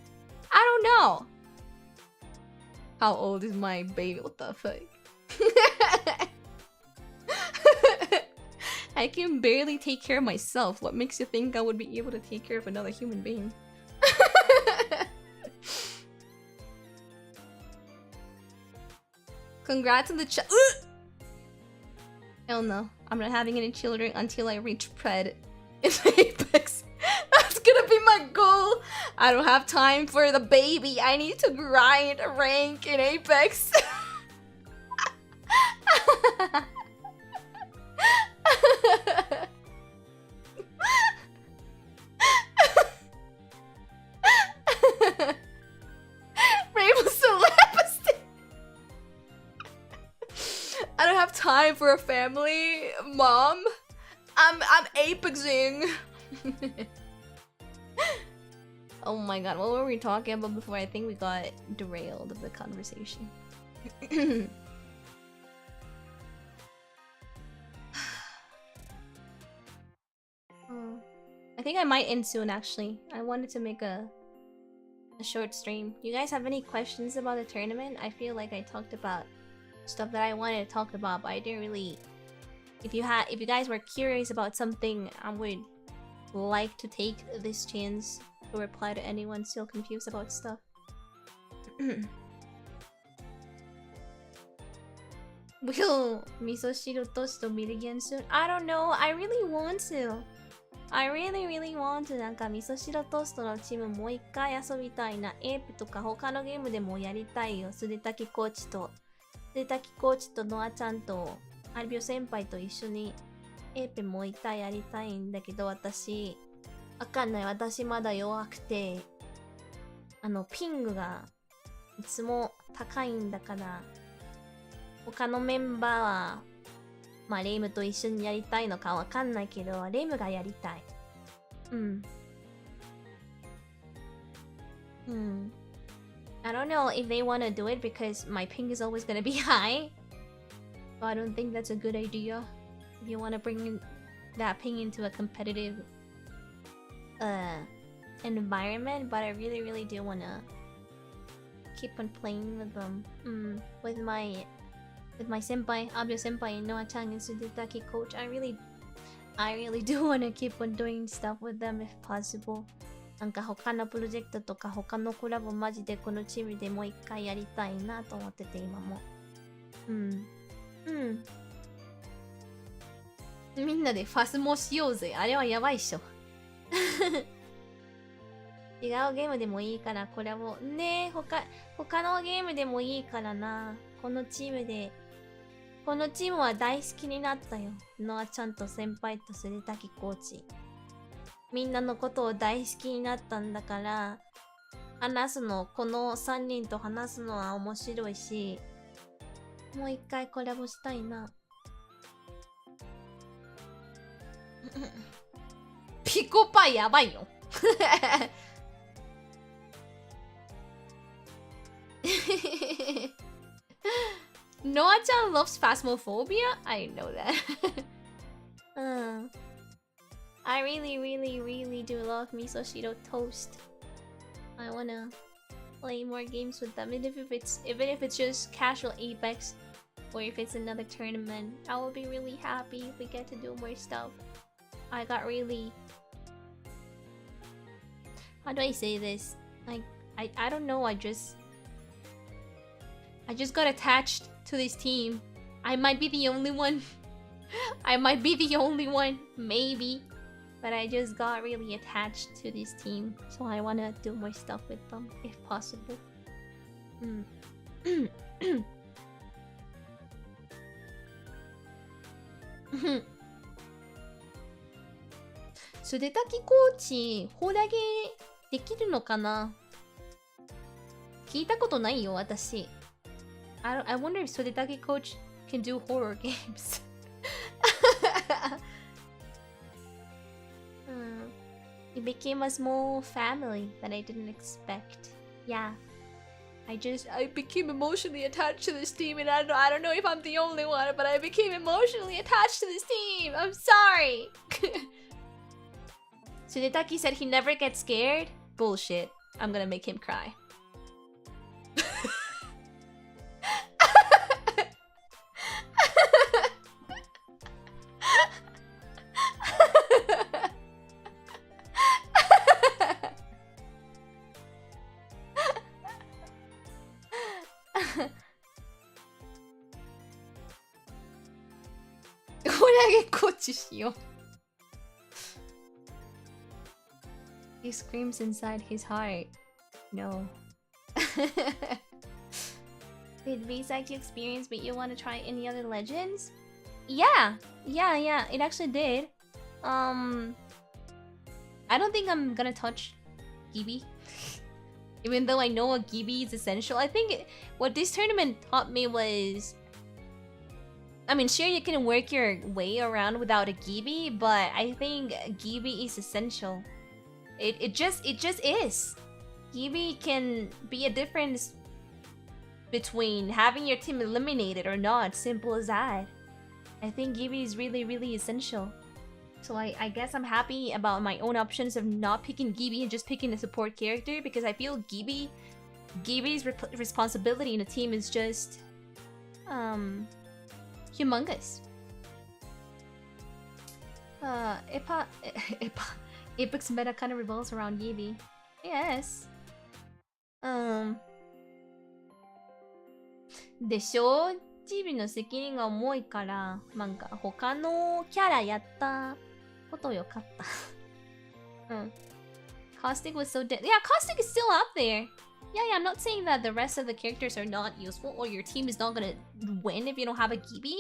I don't know. How old is my baby? What the fuck? I can barely take care of myself. What makes you think I would be able to take care of another human being? Congrats on the Hell no. I'm not having any children until I reach Pred in Apex. That's gonna be my goal. I don't have time for the baby. I need to grind rank in Apex. Reimu Celebrity. I don't have time for a family, Mom. I'm apexing. Oh my god, what were we talking about before? I think we got derailed of the conversation. I think I might end soon actually. I wanted to make a short stream. You guys have any questions about the tournament? I feel like I talked about stuff that I wanted to talk about, but I didn't really... If you guys were curious about something, I would like to take this chance to reply to anyone still confused about stuff. Will Misoshiru Toast meet again soon? I don't know. I really want to. I really want to. なんか味噌汁トーストのチームもう一回遊びたいな。エープとか他のゲームでもやりたいよ。鈴滝コーチとノアちゃんとアルビオ先輩と一緒にエープもう一回やりたいんだけど、私わかんない。私まだ弱くてピングがいつも高いんだから、他のメンバーはまあレイムと一緒にやりたいのかわかんないけど、レイムがやりたい。I don't know if they want to do it because my ping is always gonna be high. But I don't think that's a good idea. If you want to bring that ping into a competitive environment, but I really do want to keep on playing with them. With my senpai, Abio senpai, Noa-chan and Sudetaki coach. I really do want to keep on doing stuff with them if possible. なんか他のプロジェクトとか他のコラボマジでこのチームでもう一回やりたいなと思ってて今も。みんなでファスモしようぜ。あれはやばいっしょ。違うゲームでもいいからコラボ。ねえ、他のゲームでもいいからな。このチームは大好きになったよ。ノアちゃんと先輩とスレタキコーチ。みんなのことを大好きになったんだから、この3人と話すのは面白いし、もう一回コラボしたいな。ピコパやばいよ。Noa-chan loves Phasmophobia? I know that. I really do love Misoshiro Toast. I wanna play more games with them, even if it's just casual Apex, or if it's another tournament. I will be really happy if we get to do more stuff. I got really... How do I say this? Like, I don't know, I just got attached to this team. I might be the only one. Maybe. But I just got really attached to this team. So I wanna do more stuff with them, if possible. Sudetaki coach, ホラゲーできるのかな？聞いたことないよ、私。I wonder if Sudetaki coach can do horror games. It became a small family that I didn't expect. Yeah. I became emotionally attached to this team, and I don't know if I'm the only one, but I became emotionally attached to this team. I'm sorry. Sudetaki said he never gets scared. Bullshit. I'm gonna make him cry. He screams inside his heart. No. Did VSAIKYOU experience make you want to try any other legends? Yeah, it actually did. I don't think I'm gonna touch Gibi. Even though I know a Gibi is essential. I think what this tournament taught me was... I mean, sure, you can work your way around without a Gibi, but I think Gibi is essential. It just is. Gibi can be a difference between having your team eliminated or not. Simple as that. I think Gibi is really, really essential. So I guess I'm happy about my own options of not picking Gibi and just picking a support character, because I feel Gibi's responsibility in a team is just humongous. Apex meta kind of revolves around Gibi. Yes. でしょ、チビの責任が重いから、なんか他のキャラやったことよかった。うん。Caustic was so dead. Yeah, Caustic is still out there. Yeah, I'm not saying that the rest of the characters are not useful or your team is not gonna win if you don't have a Gibi.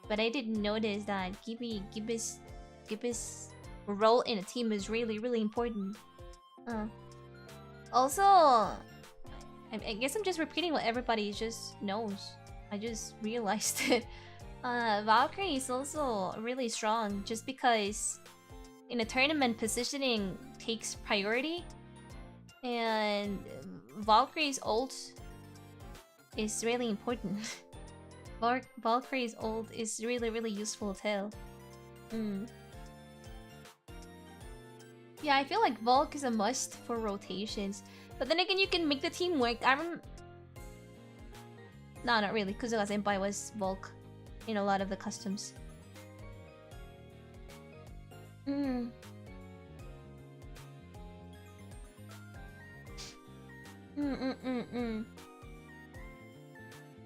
But I did notice that Gibi's role in a team is really, really important. Also, I guess I'm just repeating what everybody just knows. I just realized it. Valkyrie is also really strong just because in a tournament, positioning takes priority. And Valkyrie's ult is really important. Valkyrie's ult is really, really useful too. Yeah, I feel like Valk is a must for rotations. But then again, you can make the team work. No, not really. Kuzuga Senpai was Valk in a lot of the customs.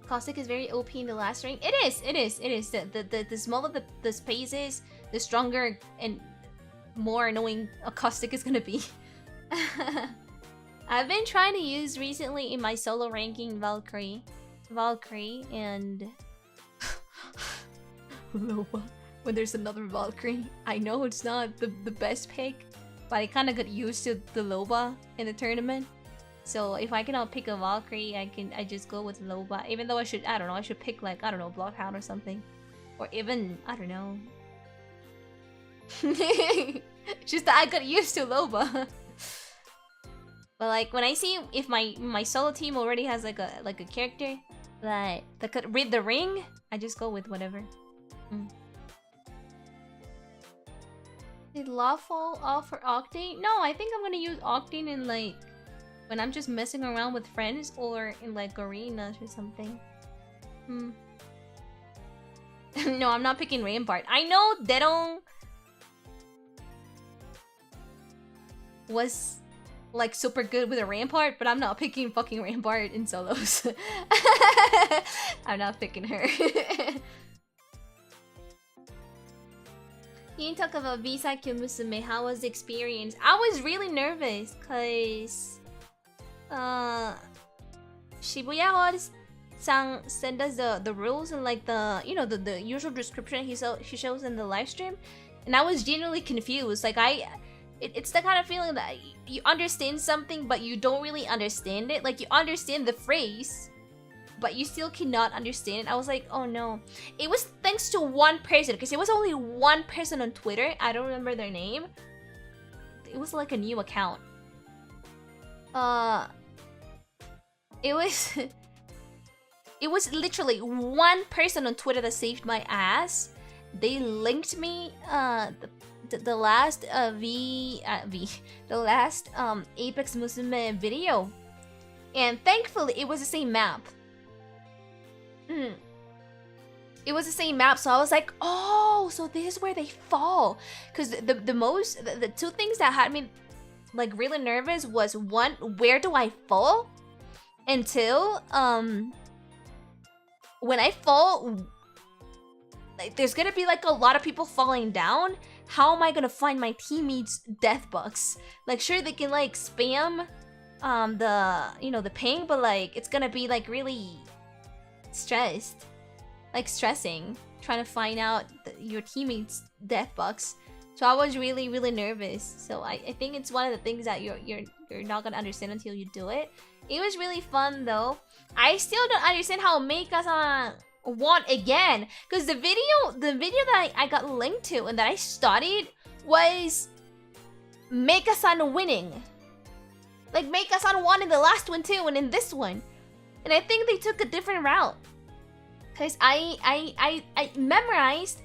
Caustic is very OP in the last ring. It is. The smaller the space is, the stronger and more annoying a Caustic is gonna be. I've been trying to use recently in my solo ranking Valkyrie and Loba. When there's another Valkyrie, I know it's not the best pick, but I kind of got used to the Loba in the tournament. So if I cannot pick a Valkyrie, I just go with Loba. Even though I should pick like, I don't know, Bloodhound or something, or even I don't know. Just that I got used to Loba. But like when I see if my solo team already has like a character that could read the ring, I just go with whatever. Did Lawful offer Octane? No, I think I'm gonna use Octane in like when I'm just messing around with friends or in like arenas or something. No, I'm not picking Rampart. I know Dedong was like super good with a Rampart, but I'm not picking fucking Rampart in solos. I'm not picking her. You talk about VSAIKYOU Musume. How was the experience? I was really nervous because Shibuya Hall-san sent us the rules and like the the usual description he shows in the live stream, and I was genuinely confused. Like it's the kind of feeling that you understand something but you don't really understand it. Like you understand the phrase, but you still cannot understand it. I was like, oh no. It was thanks to one person, because it was only one person on Twitter. I don't remember their name. It was like a new account. It was literally one person on Twitter that saved my ass. They linked me the last Apex Musume video, and thankfully it was the same map. It was the same map, so I was like, oh, so this is where they fall. Because the two things that had me like really nervous was, one, where do I fall? And two, when I fall, like there's gonna be like a lot of people falling down. How am I gonna find my teammates' death bucks? Like sure they can like spam the ping, but like it's gonna be like really stressing trying to find out your teammates' death box. So I was really, really nervous. So I think it's one of the things that you're not gonna understand until you do it. It was really fun though. I still don't understand how Meika-san won again, because the video that I got linked to and that I studied was Meika-san winning. Like Meika-san won in the last one too, and in this one, and I think they took a different route. Cause I memorized.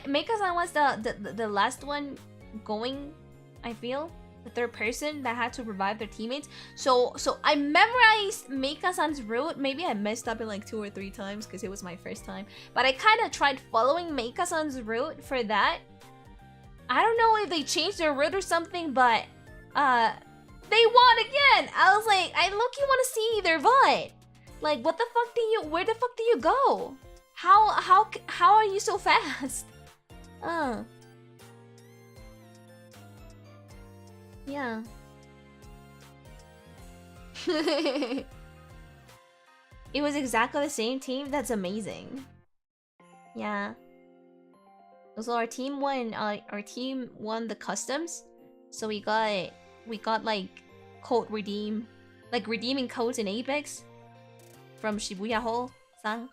Meika-san was the last one going. I feel the third person that had to revive their teammates. So I memorized Meika-san's route. Maybe I messed up it like 2 or 3 times because it was my first time. But I kind of tried following Meika-san's route for that. I don't know if they changed their route or something, but they won again. I was like, I look, you want to see their VOD. Like, what the fuck where the fuck do you go? How are you so fast? Yeah. It was exactly the same team. That's amazing. Yeah. So our team won. Our team won the customs. So we got like code redeem, like redeeming codes in Apex from Shibuya Hall-san.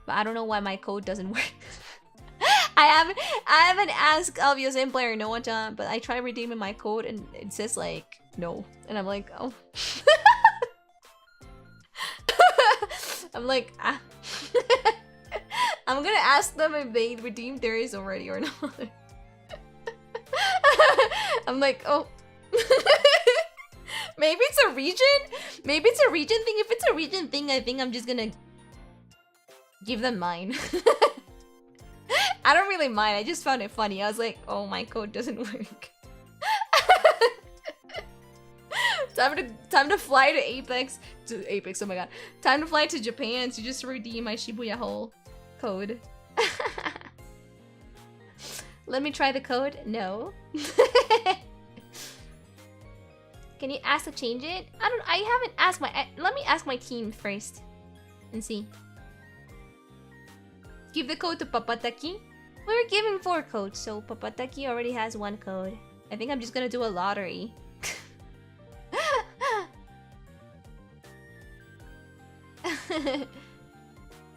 But I don't know why my code doesn't work. I haven't asked obvious in player Noah-chan, but I try redeeming my code and it says like no, and I'm like, oh. I'm like, ah. I'm gonna ask them if they redeemed theirs already or not. I'm like, oh. Maybe it's a region? Maybe it's a region thing. If it's a region thing, I think I'm just gonna give them mine. I don't really mind. I just found it funny. I was like, oh, my code doesn't work. Time to fly to Apex. Oh my god. Time to fly to Japan to just redeem my Shibuya Hall code. Let me try the code. No. Can you ask to change it? I haven't asked my... let me ask my team first. And see. Give the code to Papataki. We're giving 4 codes, so Papataki already has 1 code. I think I'm just gonna do a lottery.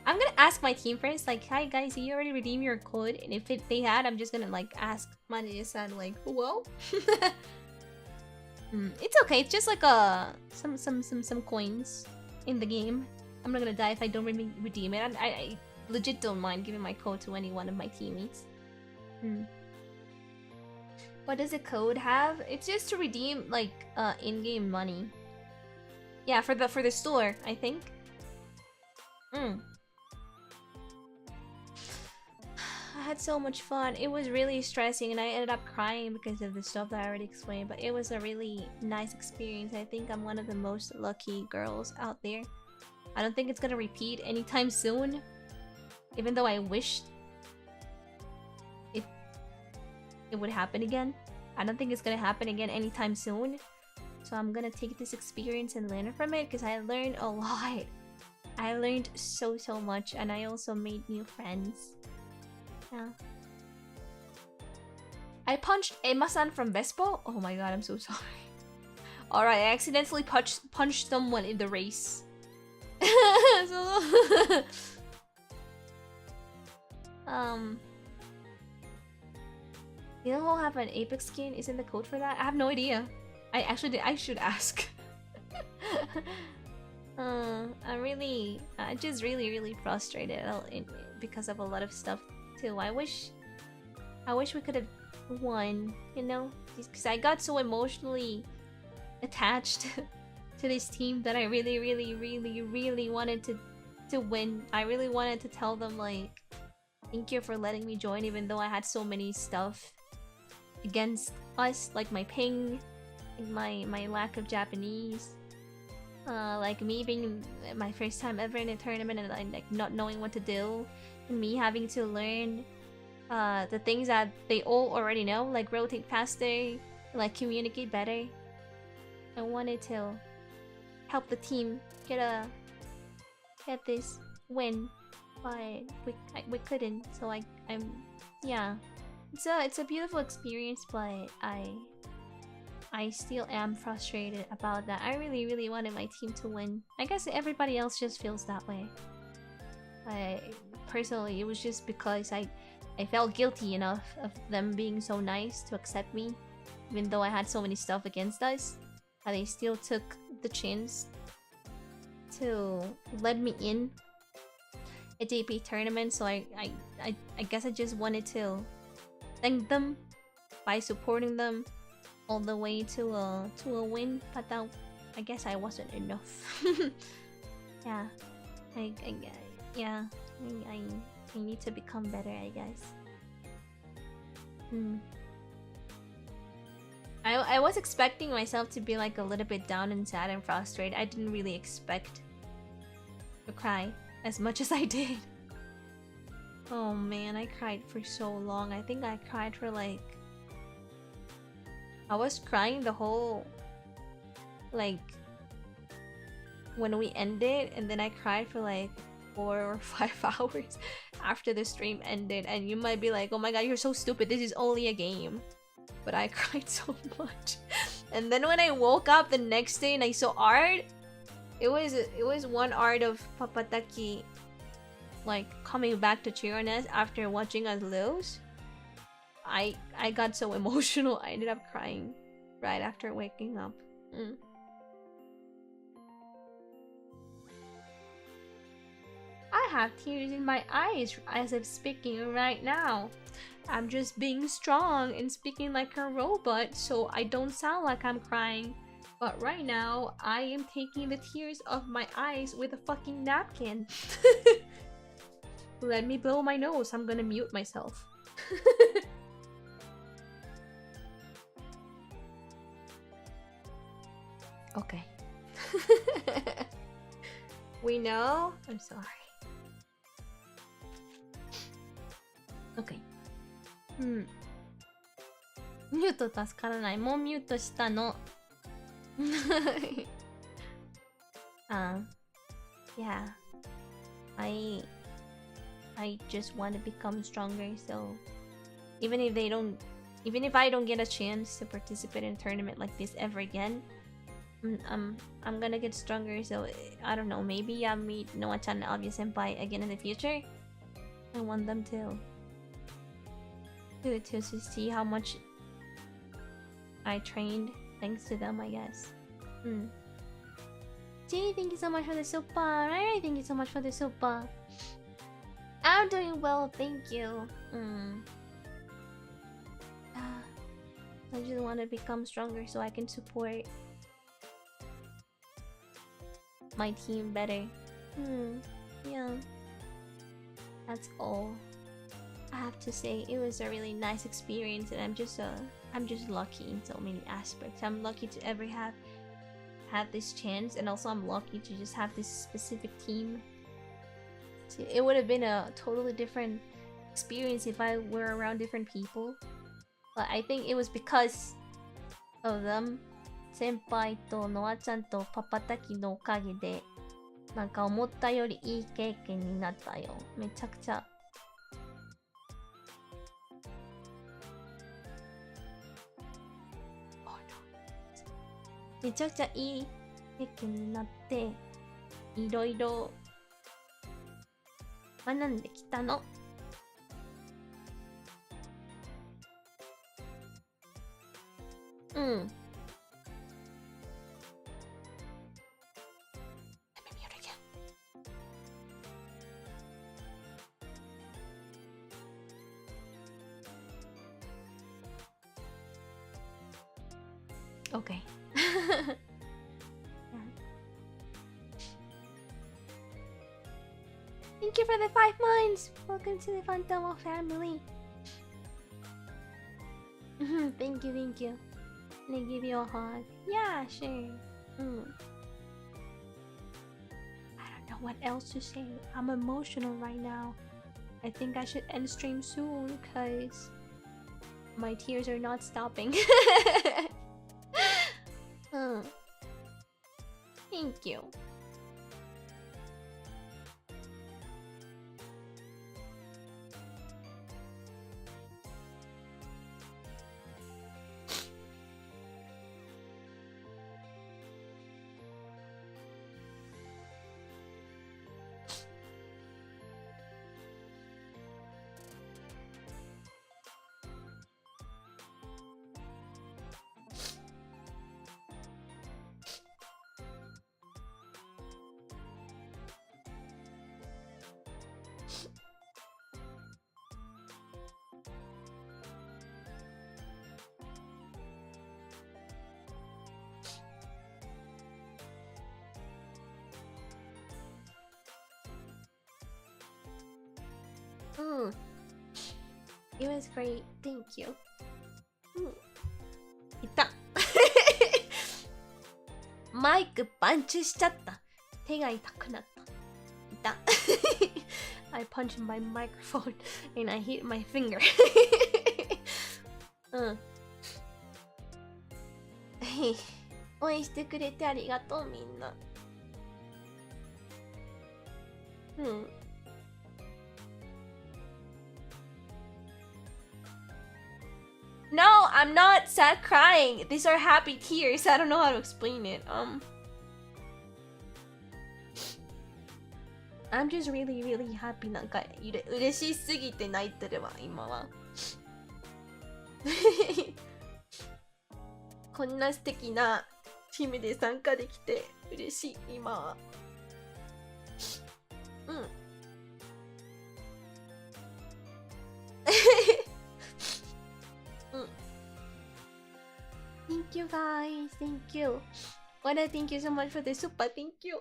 I'm gonna ask my team first, like, hi guys, did you already redeem your code? And if they had, I'm just gonna like ask Manji-san, like, whoa. It's okay. It's just like some coins in the game. I'm not gonna die if I don't redeem it. I legit don't mind giving my code to any one of my teammates. What does the code have? It's just to redeem like in-game money. Yeah, for the store, I think. I had so much fun. It was really stressing and I ended up crying because of the stuff that I already explained, but it was a really nice experience. I think I'm one of the most lucky girls out there. I don't think it's gonna repeat anytime soon, even though I wished it would happen again. I don't think it's gonna happen again anytime soon. So I'm gonna take this experience and learn from it because I learned a lot. I learned so much and I also made new friends. Yeah. I punched Emma-san from Vespo? Oh my god, I'm so sorry. Alright, I accidentally punched someone in the race. You don't have an Apex skin? Isn't the code for that? I have no idea. I should ask. I'm just really frustrated because of a lot of stuff too. I wish we could have won, you know, because I got so emotionally attached to this team that I really wanted to win. I really wanted to tell them like, thank you for letting me join, even though I had so many stuff against us, like my ping, my lack of Japanese, like me being my first time ever in a tournament and like not knowing what to do, and me having to learn the things that they all already know, like rotate faster, like communicate better. I wanted to help the team get this win. but we couldn't. So I'm yeah. It's a beautiful experience, but I still am frustrated about that. I really wanted my team to win. I guess everybody else just feels that way. Personally, it was just because I felt guilty enough of them being so nice to accept me, even though I had so many stuff against us. They still took the chance to let me in a JP tournament. So I guess I just wanted to thank them by supporting them all the way to a win. But that, I guess I wasn't enough. Yeah, I need to become better, I guess. I was expecting myself to be like a little bit down and sad and frustrated. I didn't really expect to cry as much as I did. Oh man, I cried for so long. I think I cried for like... I was crying the whole... like... when we ended, and then I cried for like 4 or 5 hours after the stream ended. And you might be like, oh my god, you're so stupid, this is only a game. But I cried so much. And then when I woke up the next day and I saw art, it was one art of Papataki like coming back to cheer on us after watching us lose. I got so emotional. I ended up crying right after waking up. I have tears in my eyes as I'm speaking right now. I'm just being strong and speaking like a robot so I don't sound like I'm crying. But right now, I am taking the tears off my eyes with a fucking napkin. Let me blow my nose. I'm gonna mute myself. Okay. We know? I'm sorry. Okay. ミュート助からない。もうミュートしたの。Yeah. I just want to become stronger, so even if I don't get a chance to participate in a tournament like this ever again, I'm gonna get stronger. So I don't know, maybe I'll meet Noah-chan and Obvious Senpai again in the future. I want them to see how much I trained thanks to them, I guess. Gee, thank you so much for the super. Ray, thank you so much for the super. I'm doing well, thank you. I just want to become stronger so I can support my team better. Yeah. That's all I have to say. It was a really nice experience, and I'm just lucky in so many aspects. I'm lucky to ever have this chance, and also I'm lucky to just have this specific team. It would have been a totally different experience if I were around different people, but I think it was because of them. Senpai to Noah-chan to Papataki no okage de なんか思ったよりいい経験になったよ。めちゃくちゃめちゃくちゃいい経験になって、いろいろ学んできたの。Okay. Thank you for the 5 months. Welcome to the Fantomo family. Thank you. Let me give you a hug. Yeah, sure. I don't know what else to say. I'm emotional right now. I think I should end stream soon because my tears are not stopping. Thank you. うん。It was great. Thank you. うん。いた。マイクパンチしちゃった。手が痛くなった。いた。I punched my microphone and I hit my finger. うん。応援してくれてありがとうみんな。うん。No, I'm not sad crying. These are happy tears. I don't know how to explain it. I'm just really, really happy. なんか嬉しすぎて泣いてるわ、今は。こんな素敵なチームで参加できて嬉しい、今は。うん。Thank you guys. Thank you. Wanna thank you so much for the super. Thank you.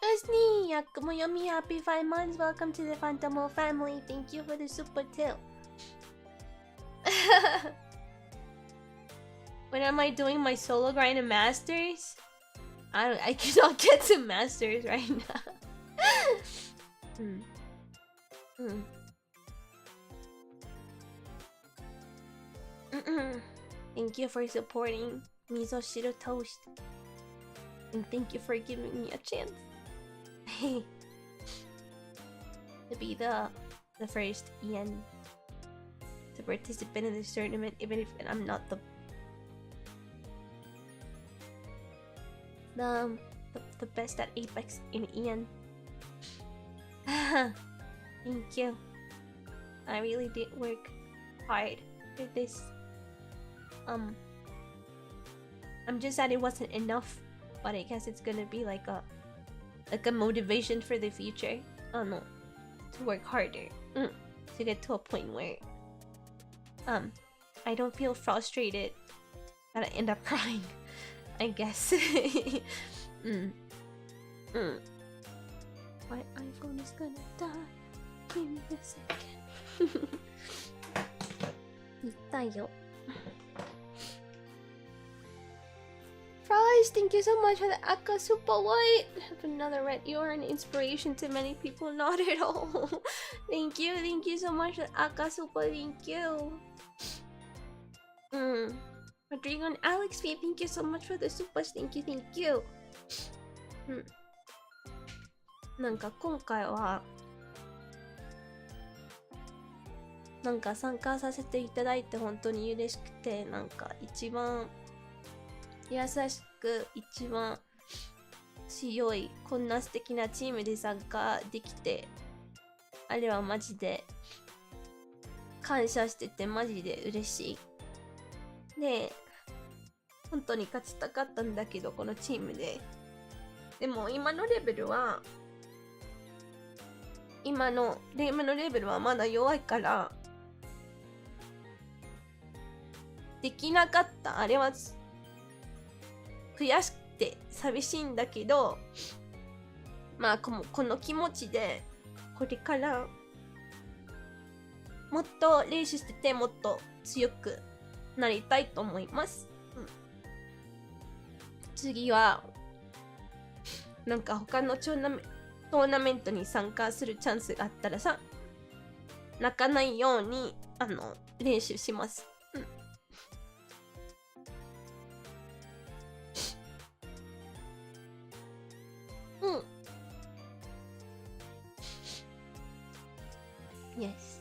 Usni, Yakumoyomi, happy 5 months. Welcome to the Phantomo family. Thank you for the super too. When am I doing my solo grind and masters? I cannot get to masters right now. Thank you for supporting Miso Shiro Toast. And thank you for giving me a chance to be the first EN to participate in this tournament, even if I'm not the best at Apex in EN. Thank you. I really did work hard for this. I'm just sad it wasn't enough, but I guess it's gonna be like a motivation for the future. Oh no, to work harder, to get to a point where I don't feel frustrated that I end up crying, I guess. My iPhone is gonna die. Give me a second. 痛いよ。Fries, thank you so much for the Aka Super White. Have another red. You are an inspiration to many people. Not at all. Thank you so much for the Aka Super. Thank you. Rodrigo and Alex V, thank you so much for the supers. Thank you. なんか今回はなんか参加させていただいて本当に嬉しくて、なんか一番優しく一番強いこんな素敵なチームで参加できて、あれはマジで感謝しててマジで嬉しい。で、本当に勝ちたかったんだけどこのチームで。でも今のレベルは今のレベルはまだ弱いからできなかった。あれは悔しくて寂しいんだけど、まあこの気持ちでこれからもっと練習しててもっと強くなりたいと思います。次はなんか他のトーナメントに参加するチャンスがあったらさ、泣かないように練習します。Yes.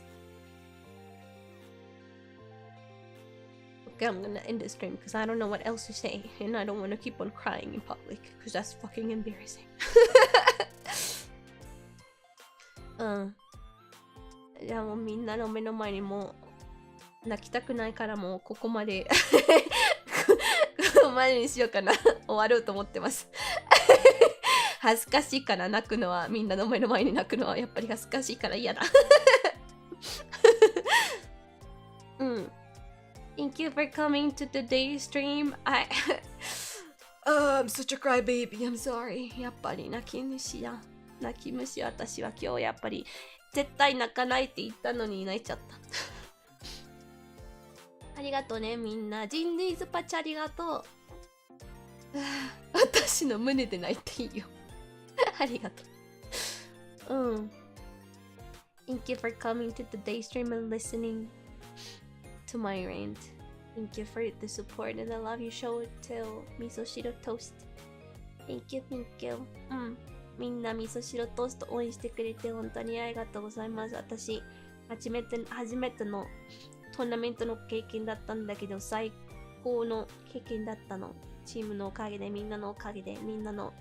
Okay, I'm gonna end the stream because I don't know what else to say and I don't want to keep on crying in public because that's fucking embarrassing. じゃあもうみんなの目の前にもう泣きたくないからもうここまでまでにしようかな。終わろうと思ってます。恥ずかしいから泣くのは、みんなの目の前に泣くのはやっぱり恥ずかしいから嫌だ。うん。Thank you for coming to today's stream. I'm such a crybaby. I'm sorry. やっぱり泣き虫や。泣き虫、私は今日やっぱり絶対泣かないって言ったのに泣いちゃった。ありがとうね、みんな。人類スパチャありがとう。私の胸で泣いていいよ。ありがとう。うん。Thank you for coming to today's stream and listening to my rant. Thank you for the support and the love you showed to 味噌汁トースト。Thank you, thank you. うん。みんな味噌汁トースト応援してくれて本当にありがとうございます。私、初めてのトーナメントの経験だったんだけど、最高の経験だったの。チームのおかげで、みんなのおかげで、みんなの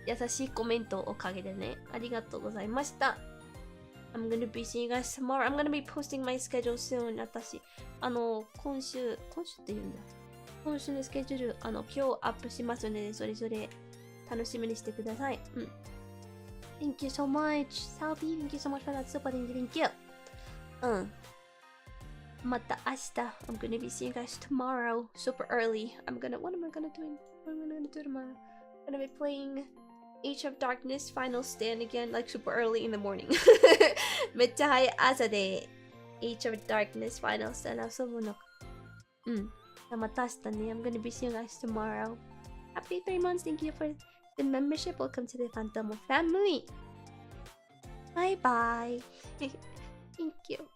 優しいコメントおかげでね、ありがとうございました。I'm gonna be seeing you guys tomorrow. I'm gonna be posting my schedule soon. 私、今週って言うんだ。今週のスケジュール、今日アップしますので、それぞれ楽しみにしてください。うん。Thank you so much. Salvi, thank you so much for that super. Thank you. うん。また明日。I'm gonna be seeing you guys tomorrow. Super early. What am I gonna do? What am I gonna do tomorrow? I'm gonna be playing Age of Darkness Final Stand again, like super early in the morning. めっちゃ早い朝で Age of Darkness Final Stand 遊ぶの。うん。また明日ね。I'm gonna be seeing you guys tomorrow. Happy 3 months. Thank you for the membership. Welcome to the Phantom family. Bye bye. Thank you.